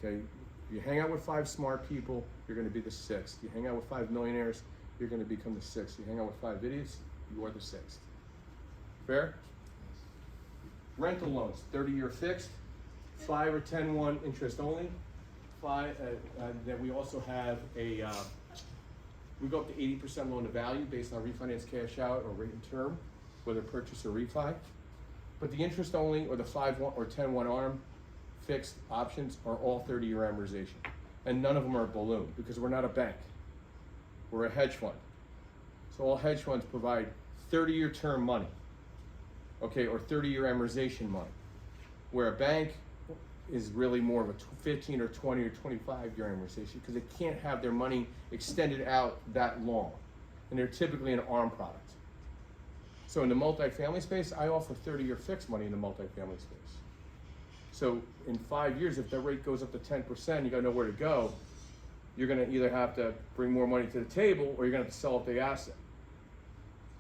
Okay, if you hang out with 5 smart people, you're going to be the 6th. You hang out with 5 millionaires, you're going to become the 6th. You hang out with 5 idiots, you are the 6th. Fair? Rental loans, 30-year fixed, 5 or 10-1 interest only, that we also have we go up to 80% loan to value based on refinance cash out or rate and term, whether purchase or refi. But the interest only or the 5-1 or 10-1 ARM fixed options are all 30-year amortization. And none of them are a balloon because we're not a bank. We're a hedge fund. So all hedge funds provide 30-year term money, okay, or 30-year amortization money, where a bank is really more of a 15 or 20 or 25-year amortization because they can't have their money extended out that long. And they're typically an ARM product. So in the multifamily space, I offer 30-year fixed money in the multifamily space. So in 5 years, if the rate goes up to 10%, you gotta know where to go. You're gonna either have to bring more money to the table or you're gonna have to sell off the asset,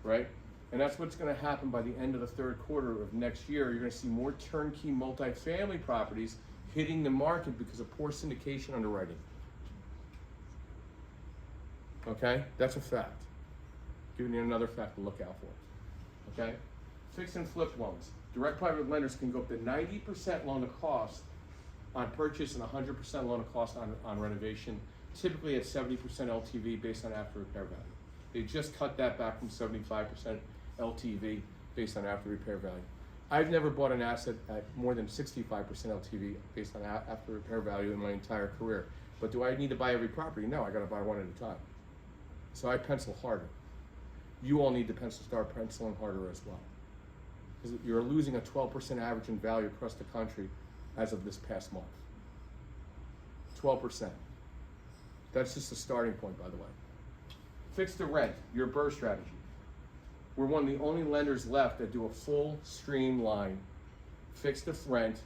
right? And that's what's gonna happen by the end of the third quarter of next year. You're gonna see more turnkey multifamily properties hitting the market because of poor syndication underwriting. Okay, that's a fact. Giving you another fact to look out for, okay? Fix and flip loans. Direct private lenders can go up to 90% loan to cost on purchase and 100% loan to cost on renovation, typically at 70% LTV based on after repair value. They just cut that back from 75% LTV based on after repair value. I've never bought an asset at more than 65% LTV based on after repair value in my entire career. But do I need to buy every property? No, I gotta buy one at a time. So I pencil harder. You all need to start penciling harder as well. Because you're losing a 12% average in value across the country as of this past month. 12%. That's just a starting point, by the way. Fix to rent, your BRRRR strategy. We're one of the only lenders left that do a full streamline fix to rent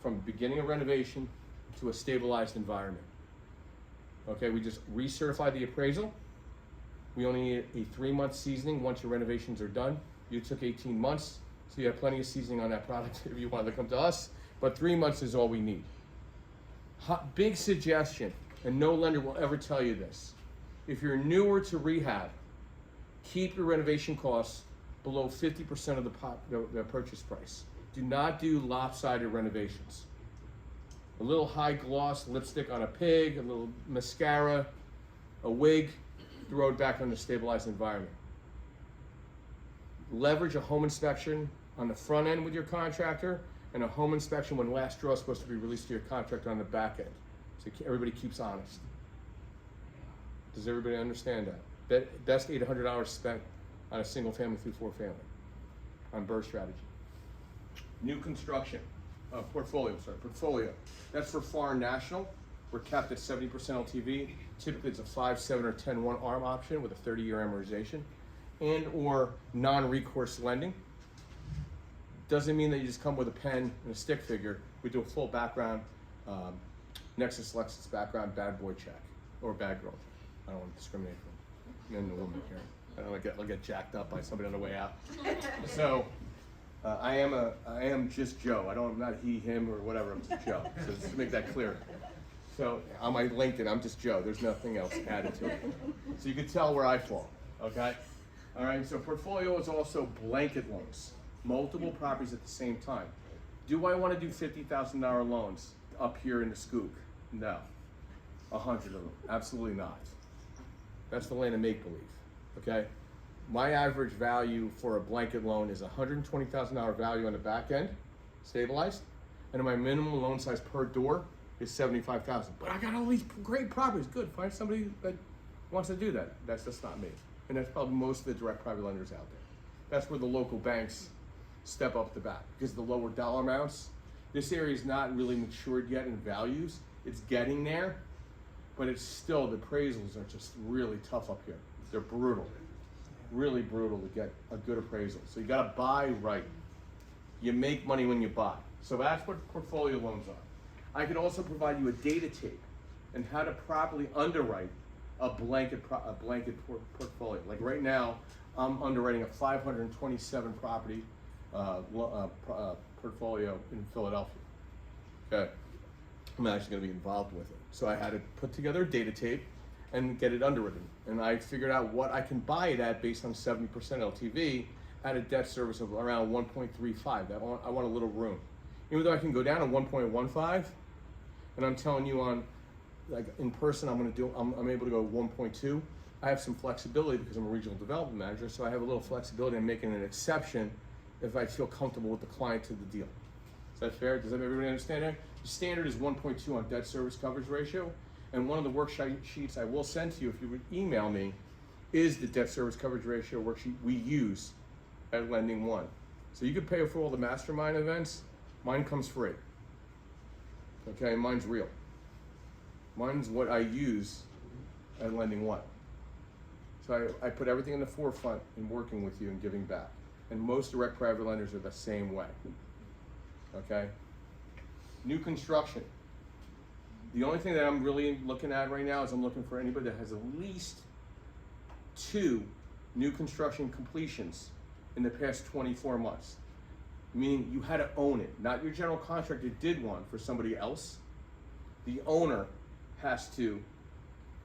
from beginning of renovation to a stabilized environment. Okay, we just recertify the appraisal. We only need a 3-month seasoning once your renovations are done. You took 18 months, so you have plenty of seasoning on that product if you wanted to come to us, but 3 months is all we need. Big suggestion, and no lender will ever tell you this. If you're newer to rehab, keep your renovation costs below 50% of the purchase price. Do not do lopsided renovations. A little high gloss lipstick on a pig, a little mascara, a wig, throw it back on the stabilized environment. Leverage a home inspection on the front end with your contractor and a home inspection when last draw is supposed to be released to your contractor on the back end. So everybody keeps honest. Does everybody understand that? That's $800 spent on a single family through 4 family on BRRRR strategy. New construction, portfolio. That's for foreign national. We're capped at 70% LTV. Typically it's a 5, 7, or 10-1 ARM option with a 30-year amortization and or non-recourse lending. Doesn't mean that you just come with a pen and a stick figure. We do a full background, Nexus Lexus background bad boy check or bad girl check. I don't want to discriminate from men and women here. I don't want to get jacked up by somebody on the way out. So I am just Joe. I'm not he, him, or whatever. I'm just Joe. So just to make that clear. So on my LinkedIn, I'm just Joe. There's nothing else added to it. So you can tell where I fall. Okay. All right. So portfolio is also blanket loans, multiple properties at the same time. Do I want to do $50,000 loans up here in the Skook? No. 100 of them. Absolutely not. That's the land of make-believe, okay? My average value for a blanket loan is $120,000 value on the back end, stabilized, and my minimum loan size per door is $75,000. But I got all these great properties. Good, find somebody that wants to do that. That's just not me. And that's probably most of the direct private lenders out there. That's where the local banks step up the bat because the lower dollar amounts. This area is not really matured yet in values. It's getting there. But it's still, the appraisals are just really tough up here. They're brutal, really brutal to get a good appraisal. So you gotta buy right. You make money when you buy. So that's what portfolio loans are. I could also provide you a data tape and how to properly underwrite a blanket portfolio. Like right now, I'm underwriting a 527 property portfolio in Philadelphia. Okay, I'm actually gonna be involved with it. So I had to put together a data tape and get it underwritten. And I figured out what I can buy it at based on 70% LTV at a debt service of around 1.35. I want a little room. Even though I can go down to 1.15 and I'm telling you on, like in person, I'm able to go 1.2. I have some flexibility because I'm a regional development manager, so I have a little flexibility in making an exception if I feel comfortable with the client to the deal. Is that fair? Does everybody understand that? The standard is 1.2 on debt service coverage ratio, and one of the worksheets I will send to you if you would email me is the debt service coverage ratio worksheet we use at Lending One. So you could pay for all the mastermind events. Mine comes free. Okay, mine's real. Mine's what I use at Lending One. So I put everything in the forefront in working with you and giving back. And most direct private lenders are the same way. Okay? New construction. The only thing that I'm really looking at right now is I'm looking for anybody that has at least 2 new construction completions in the past 24 months. Meaning you had to own it, not your general contractor did one for somebody else. The owner has to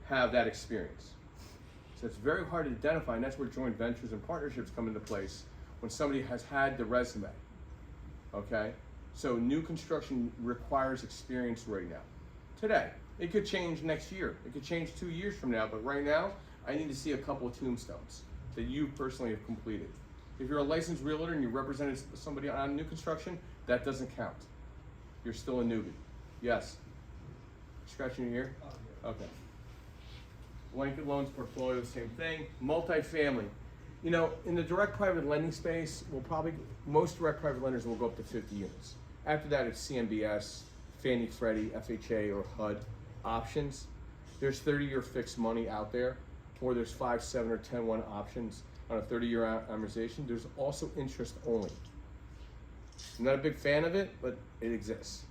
have that experience. So it's very hard to identify, and that's where joint ventures and partnerships come into place when somebody has had the resume. Okay? So new construction requires experience right now. Today. It could change next year. It could change 2 years from now, but right now, I need to see a couple of tombstones that you personally have completed. If you're a licensed realtor and you represented somebody on new construction, that doesn't count. You're still a newbie. Yes? Scratching your ear? Okay. Blanket loans portfolio, same thing. Multifamily. You know, in the direct private lending space, most direct private lenders will go up to 50 units. After that, it's CMBS, Fannie, Freddie, FHA, or HUD options. There's 30-year fixed money out there, or there's 5, 7, or 10-1 options on a 30-year amortization. There's also interest only. I'm not a big fan of it, but it exists.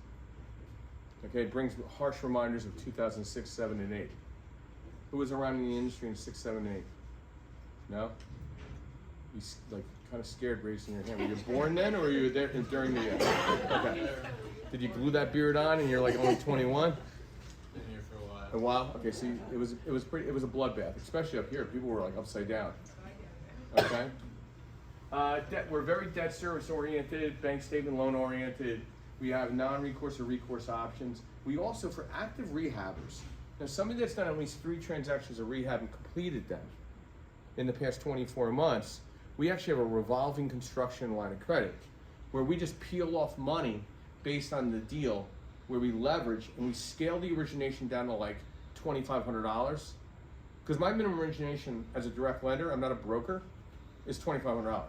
Okay, it brings harsh reminders of 2006, 7, and 8. Who was around in the industry in 6, 7, and 8? No? You like kind of scared raising your hand. Were you born then, or were you there during the? Okay. Did you glue that beard on, and you're like only 21? Been here for a while. A while. Okay, so it was a bloodbath, especially up here. People were like upside down. Okay. We're very debt service oriented, bank statement loan oriented. We have non-recourse or recourse options. We also, for active rehabbers, now somebody that's done at least 3 transactions of rehab and completed them in the past 24 months, we actually have a revolving construction line of credit where we just peel off money based on the deal, where we leverage and we scale the origination down to like $2,500. Because my minimum origination as a direct lender, I'm not a broker, is $2,500.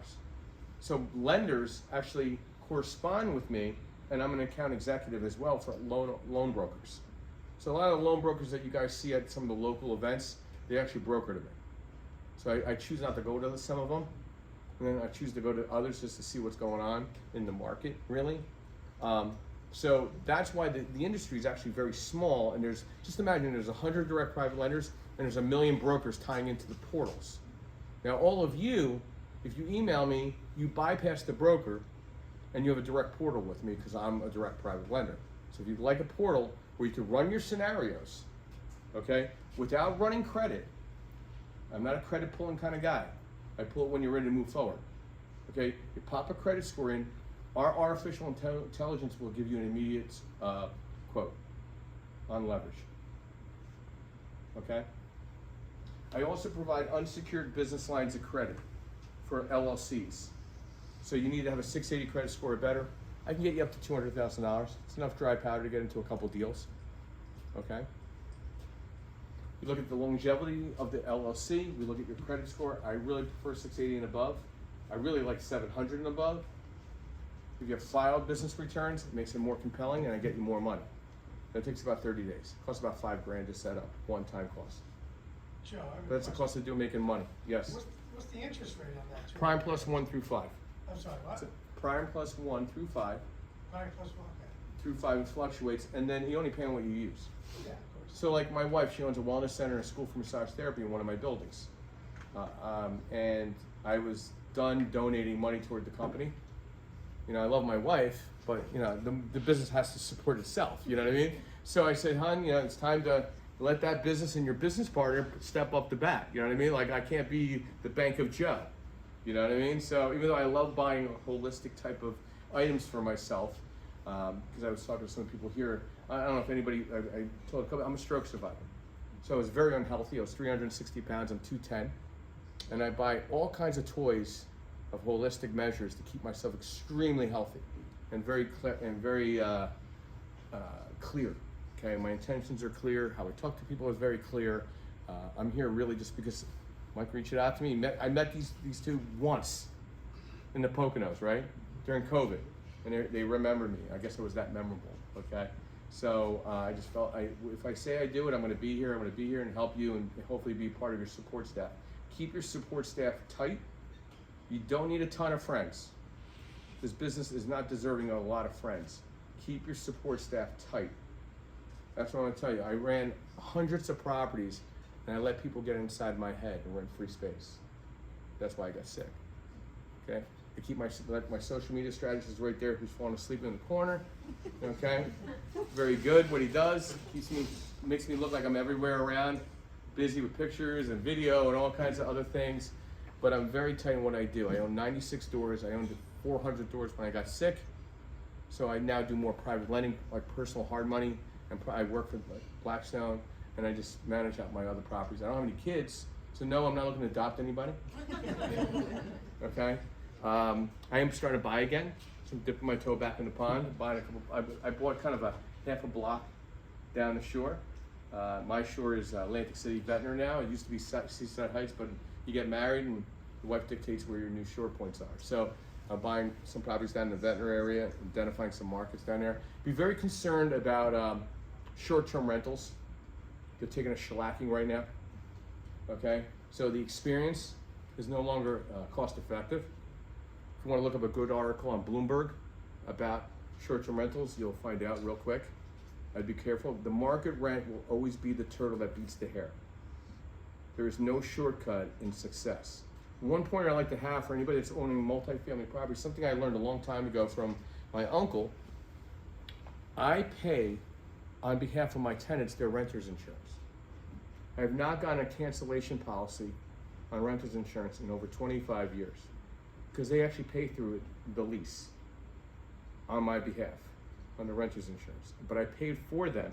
So lenders actually correspond with me, and I'm an account executive as well for loan brokers. So a lot of the loan brokers that you guys see at some of the local events, they actually broker to me. So I choose not to go to some of them, and then I choose to go to others just to see what's going on in the market, really. So that's why the industry is actually very small, and just imagine there's 100 direct private lenders, and there's 1 million brokers tying into the portals. Now all of you, if you email me, you bypass the broker, and you have a direct portal with me because I'm a direct private lender. So if you'd like a portal where you can run your scenarios, okay, without running credit. I'm not a credit pulling kind of guy. I pull it when you're ready to move forward. Okay, you pop a credit score in, our artificial intelligence will give you an immediate quote on leverage. Okay? I also provide unsecured business lines of credit for LLCs. So you need to have a 680 credit score or better. I can get you up to $200,000. It's enough dry powder to get into a couple deals. Okay? You look at the longevity of the LLC, we look at your credit score. I really prefer 680 and above. I really like 700 and above. If you have filed business returns, it makes it more compelling and I get you more money. That takes about 30 days. It costs about $5,000 to set up, one-time cost. Joe, I have a But that's the question. cost of making money, yes. What's the interest rate on that? Joe? Prime plus 1 through 5. I'm sorry, what? So prime plus 1 through 5. Prime plus one, okay. Through 5 it fluctuates, and then you only pay on what you use. Yeah, of course. So like my wife, she owns a wellness center and a school for massage therapy in one of my buildings. And I was done donating money toward the company. You know, I love my wife, but you know, the business has to support itself, you know what I mean? So I said, hon, you know, it's time to let that business and your business partner step up the bat, you know what I mean? Like I can't be the Bank of Joe, you know what I mean? So even though I love buying a holistic type of items for myself, because I was talking to some people here, I don't know if anybody, I told a couple, I'm a stroke survivor. So I was very unhealthy. I was 360 pounds, I'm 210. And I buy all kinds of toys of holistic measures to keep myself extremely healthy and very clear, clear. Okay, my intentions are clear. How I talk to people is very clear. I'm here really just because Mike reached out to me. I met these two once in the Poconos, right? During COVID, and they remembered me. I guess it was that memorable, okay? So I just felt, if I say I do it, I'm gonna be here. I'm gonna be here and help you and hopefully be part of your support staff. Keep your support staff tight. You don't need a ton of friends. This business is not deserving of a lot of friends. Keep your support staff tight. That's what I'm gonna tell you. I ran hundreds of properties and I let people get inside my head and rent free space. That's why I got sick, okay? I keep my social media strategist right there who's falling asleep in the corner, okay? Very good, what he does, makes me look like I'm everywhere around, busy with pictures and video and all kinds of other things, but I'm very tight in what I do. I own 96 doors, I owned 400 doors when I got sick, so I now do more private lending, like personal hard money, and I work for Blackstone, and I just manage out my other properties. I don't have any kids, so no, I'm not looking to adopt anybody, okay? I am starting to buy again, so I'm dipping my toe back in the pond, buying a couple. I bought kind of a half a block down the shore. My shore is Atlantic City Ventnor now. It used to be Seaside Heights, but you get married and the wife dictates where your new shore points are. So I'm buying some properties down in the Ventnor area, identifying some markets down there. Be very concerned about short-term rentals. They're taking a shellacking right now, okay? So the experience is no longer cost-effective. If you want to look up a good article on Bloomberg about short-term rentals, you'll find out real quick. I'd be careful. The market rent will always be the turtle that beats the hare. There is no shortcut in success. One point I'd like to have for anybody that's owning multifamily property, something I learned a long time ago from my uncle, I pay on behalf of my tenants their renter's insurance. I have not gotten a cancellation policy on renter's insurance in over 25 years because they actually pay through the lease on my behalf on the renter's insurance. But I paid for them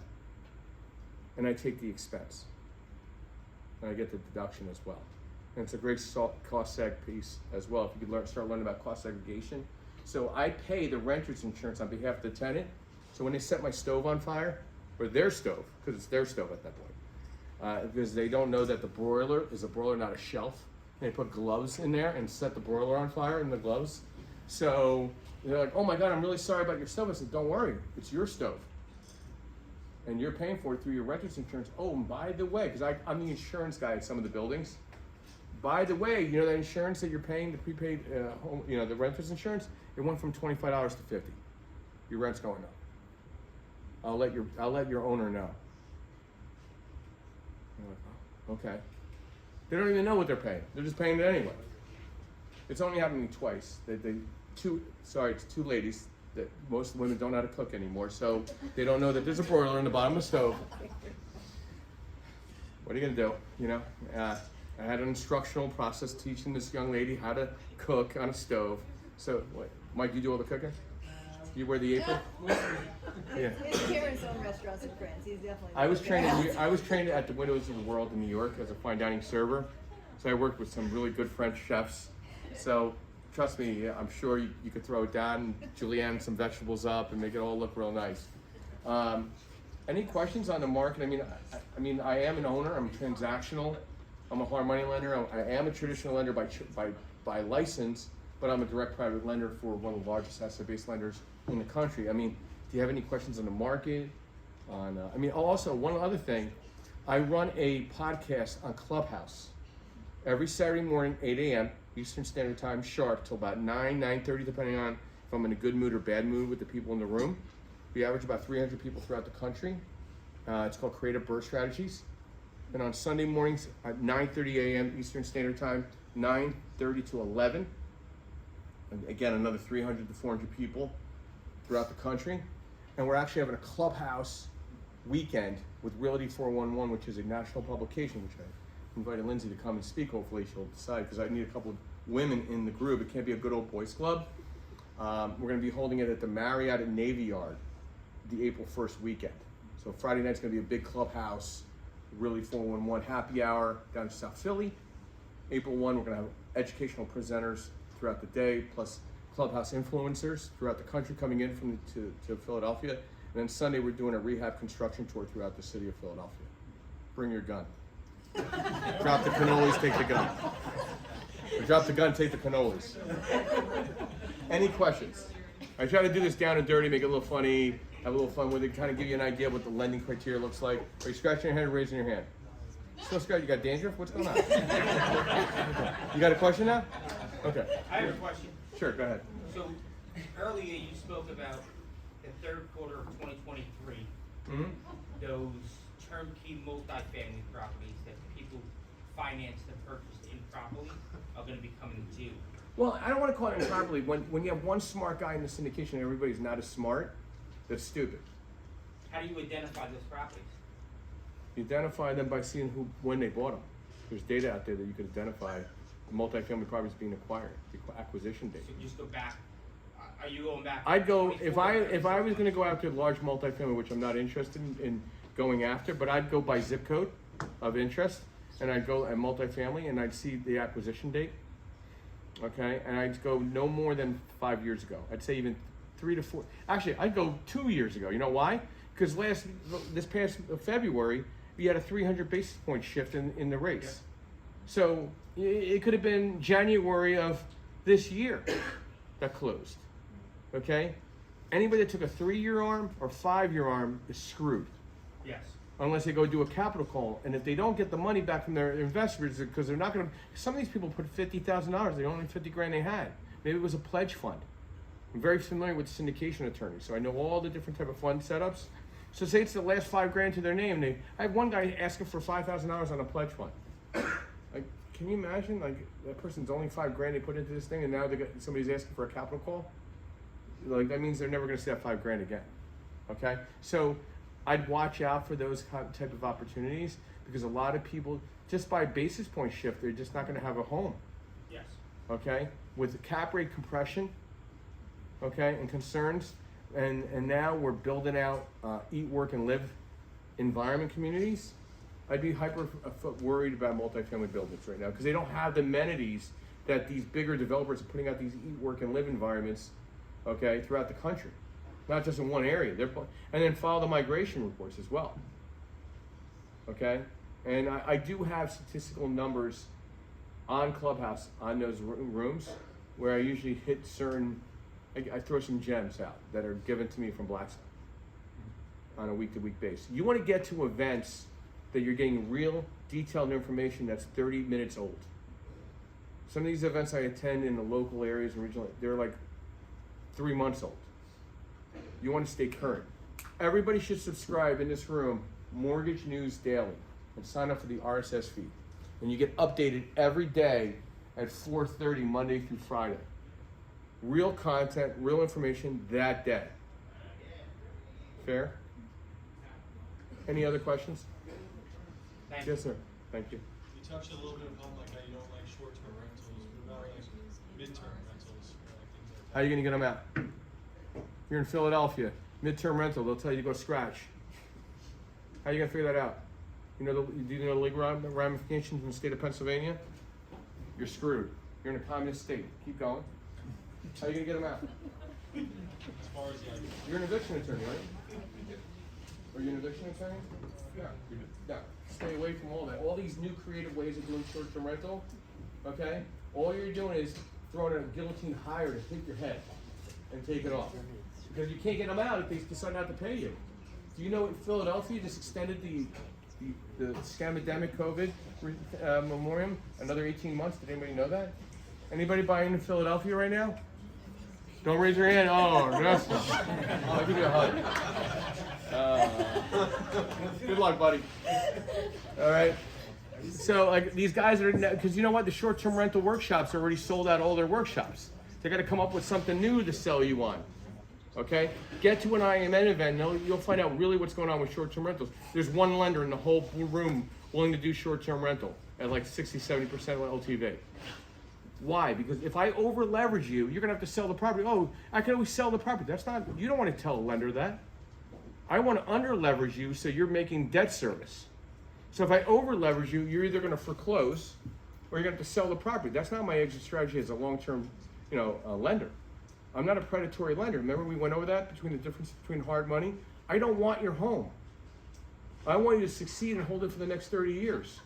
and I take the expense and I get the deduction as well. And it's a great cost seg piece as well if you could start learning about cost segregation. So I pay the renter's insurance on behalf of the tenant. So when they set my stove on fire, or their stove, because it's their stove at that point, because they don't know that the broiler is a broiler, not a shelf. They put gloves in there and set the broiler on fire in the gloves. So they're like, oh my God, I'm really sorry about your stove. I said, don't worry, it's your stove. And you're paying for it through your renter's insurance. Oh, and by the way, because I'm the insurance guy at some of the buildings. By the way, you know that insurance that you're paying, the prepaid, the renter's insurance, it went from $25 to $50. Your rent's going up. I'll let your owner know. I'm like, oh, okay. They don't even know what they're paying. They're just paying it anyway. It's only happened to me twice. It's two ladies that most women don't know how to cook anymore, so they don't know that there's a broiler in the bottom of the stove. What are you gonna do? You know, I had an instructional process teaching this young lady how to cook on a stove. So, what, Mike, you do all the cooking? You wear the apron? Yeah. He's here in some restaurants in France. He's definitely. I was trained at the Windows of the World in New York as a fine dining server. So I worked with some really good French chefs. So trust me, I'm sure you could throw it down, julienne some vegetables up, and make it all look real nice. Any questions on the market? I mean, I am an owner. I'm transactional. I'm a hard money lender. I am a traditional lender by license, but I'm a direct private lender for one of the largest asset-based lenders in the country. I mean, do you have any questions on the market? Also, one other thing, I run a podcast on Clubhouse every Saturday morning, 8 a.m. Eastern Standard Time sharp till about 9:30, depending on if I'm in a good mood or bad mood with the people in the room. We average about 300 people throughout the country. It's called Creative Burst Strategies. And on Sunday mornings at 9:30 a.m. Eastern Standard Time, 9:30 to 11. And again, another 300 to 400 people throughout the country. And we're actually having a Clubhouse weekend with Realty 411, which is a national publication, which I invited Lindsey to come and speak. Hopefully she'll decide, because I need a couple of women in the group. It can't be a good old boys club. We're going to be holding it at the Marriott at Navy Yard the April 1st weekend. So Friday night's gonna be a big clubhouse, really 411 happy hour down to South Philly. April 1, we're gonna have educational presenters throughout the day, plus clubhouse influencers throughout the country coming in to Philadelphia. And then Sunday, we're doing a rehab construction tour throughout the city of Philadelphia. Bring your gun. Drop the cannolis, take the gun. Or drop the gun, take the cannolis. Any questions? I try to do this down and dirty, make it a little funny, have a little fun with it, kind of give you an idea of what the lending criteria looks like. Are you scratching your head or raising your hand? Still scratching? You got dandruff? What's going on? Okay. You got a question now? Okay. I have a question. Sure, go ahead. So earlier you spoke about the third quarter of 2023, Mm-hmm. those turnkey multifamily properties that people financed and purchased improperly are going to be coming due. Well, I don't want to call it improperly. When you have one smart guy in the syndication and everybody's not as smart, that's stupid. How do you identify those properties? You identify them by seeing when they bought them. There's data out there that you could identify multifamily properties being acquired, the acquisition date. So you just go back. Are you going back? I'd go if I was going to go after large multifamily, which I'm not interested in going after, but I'd go by zip code of interest, and I'd go at multifamily, and I'd see the acquisition date. Okay, and I'd go no more than 5 years ago. I'd say even 3 to 4. Actually, I'd go 2 years ago. You know why? Because this past February, we had a 300 basis point shift in the rates. Yeah. So it could have been January of this year that closed. Okay, anybody that took a 3-year arm or 5-year arm is screwed. Yes. Unless they go do a capital call, and if they don't get the money back from their investors, because they're not going to. Some of these people put $50,000. They only $50,000 they had. Maybe it was a pledge fund. I'm very familiar with syndication attorneys, so I know all the different type of fund setups. So say it's the last $5,000 to their name. I have one guy asking for $5,000 on a pledge fund. Like, can you imagine? Like that person's only $5,000 they put into this thing, and now somebody's asking for a capital call. Like that means they're never going to see that $5,000 again. Okay, so I'd watch out for those type of opportunities because a lot of people, just by basis point shift, they're just not going to have a home. Yes. Okay, with the cap rate compression, okay, and concerns, and now we're building out eat, work, and live environment communities. I'd be worried about multifamily buildings right now because they don't have the amenities that these bigger developers are putting out these eat, work, and live environments, okay, throughout the country. Not just in one area. And then follow the migration reports as well. Okay? And I do have statistical numbers on Clubhouse on those rooms where I usually hit certain, I throw some gems out that are given to me from Blackstone on a week-to-week basis. You want to get to events that you're getting real detailed information that's 30 minutes old. Some of these events I attend in the local areas and regional, they're like 3 months old. You want to stay current. Everybody should subscribe in this room, Mortgage News Daily, and sign up for the RSS feed. And you get updated every day at 4:30 Monday through Friday. Real content, real information that day. Fair? Any other questions? Thank you. Yes, sir. Thank you. You touched a little bit upon like how you don't like short-term rentals. What about like midterm rentals? Things like How are you going to get them out? You're in Philadelphia, midterm rental, they'll tell you to go scratch. How are you going to figure that out? Do you know the legal ramifications in the state of Pennsylvania? You're screwed. You're in a communist state. Keep going. How are you going to get them out? as far as like You're an eviction attorney, right? Are you an eviction attorney? Yeah. Yeah. Stay away from all that. All these new creative ways of doing short-term rental, okay? All you're doing is throwing a guillotine higher to hit your head and take it off. Because you can't get them out if they decide not to pay you. Do you know in Philadelphia just extended the scamdemic COVID memoriam another 18 months? Did anybody know that? Anybody buying in Philadelphia right now? Don't raise your hand. Oh, Justin. I'll give you a hug. Good luck, buddy. All right. So, like, these guys are, because you know what? The short-term rental workshops already sold out all their workshops. They got to come up with something new to sell you on. Okay? Get to an IMN event, and you'll find out really what's going on with short-term rentals. There's one lender in the whole room willing to do short-term rental at like 60-70% LTV. Why? Because if I over-leverage you, you're going to have to sell the property. Oh, I can always sell the property. That's not, you don't want to tell a lender that. I want to under leverage you so you're making debt service. So if I over leverage you, you're either going to foreclose or you're going to have to sell the property. That's not my exit strategy as a long-term, lender. I'm not a predatory lender. Remember we went over that, between the difference between hard money? I don't want your home. I want you to succeed and hold it for the next 30 years.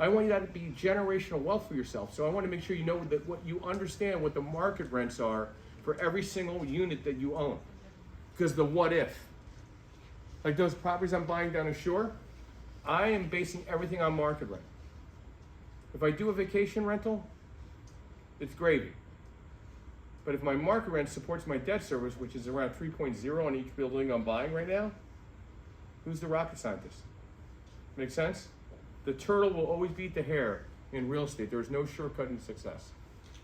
I want you to be generational wealth for yourself. So I want to make sure you know that what you understand what the market rents are for every single unit that you own. Because the what if. Like those properties I'm buying down the shore, I am basing everything on market rent. If I do a vacation rental, it's gravy. But if my market rent supports my debt service, which is around 3.0 on each building I'm buying right now, who's the rocket scientist? Make sense? The turtle will always beat the hare in real estate. There is no shortcut in success.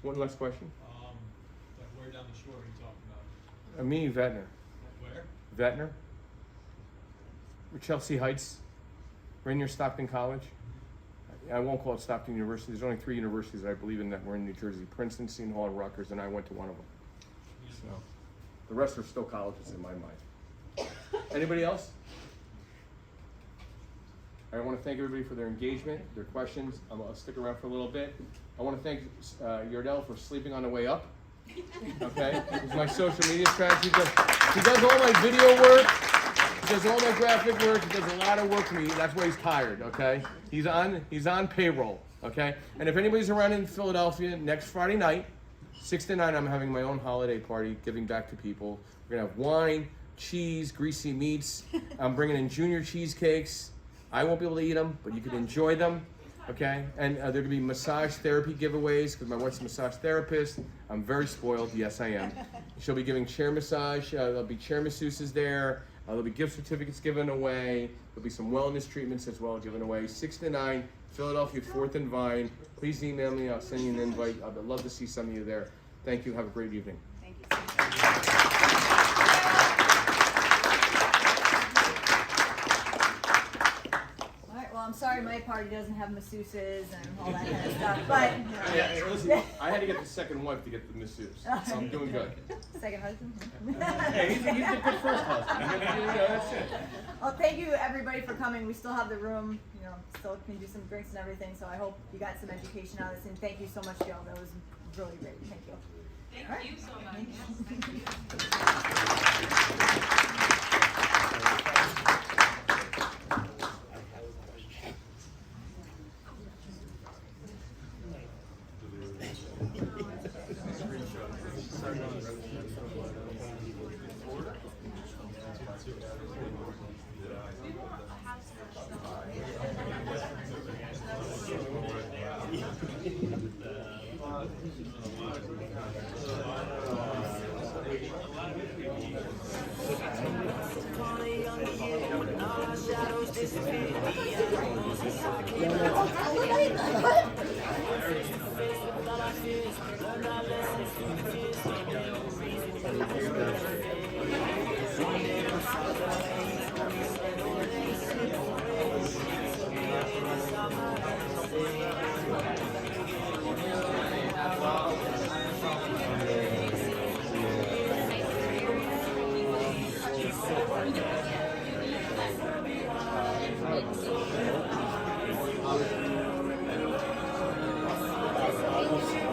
One last question. Like where down the shore are you talking about? Me, Ventnor. Where? Ventnor. Chelsea Heights, right near Stockton College. I won't call it Stockton University. There's only 3 universities that I believe in that were in New Jersey: Princeton, Seton Hall, and Rutgers, and I went to one of them. So the rest are still colleges in my mind. Anybody else? I want to thank everybody for their engagement, their questions. I'll stick around for a little bit. I want to thank Yardell for sleeping on the way up. Okay, it's my social media strategy. He does all my video work. He does all my graphic work. He does a lot of work for me. That's why he's tired. Okay, he's on payroll. Okay, and if anybody's around in Philadelphia next Friday night, 6 to 9, I'm having my own holiday party, giving back to people. We're gonna have wine, cheese, greasy meats. I'm bringing in junior cheesecakes. I won't be able to eat them, but you can enjoy them. Okay, and there will be massage therapy giveaways because my wife's a massage therapist. I'm very spoiled. Yes, I am. She'll be giving chair massage. There'll be chair masseuses there. There'll be gift certificates given away. There'll be some wellness treatments as well given away. 6 to 9, Philadelphia 4th and Vine. Please email me. I'll send you an invite. I'd love to see some of you there. Thank you. Have a great evening. Thank you so much. All right, well, I'm sorry my party doesn't have masseuses and all that kind of stuff, but. Yeah, listen, I had to get the second wife to get the masseuse. So I'm doing good. Second husband? Hey, he's the good first husband. That's it. Well, thank you everybody for coming. We still have the room, still can do some drinks and everything, so I hope you got some education out of this, and thank you so much, Jill. That was really great. Thank you. Thank you so much. Yes, Shadows disappear.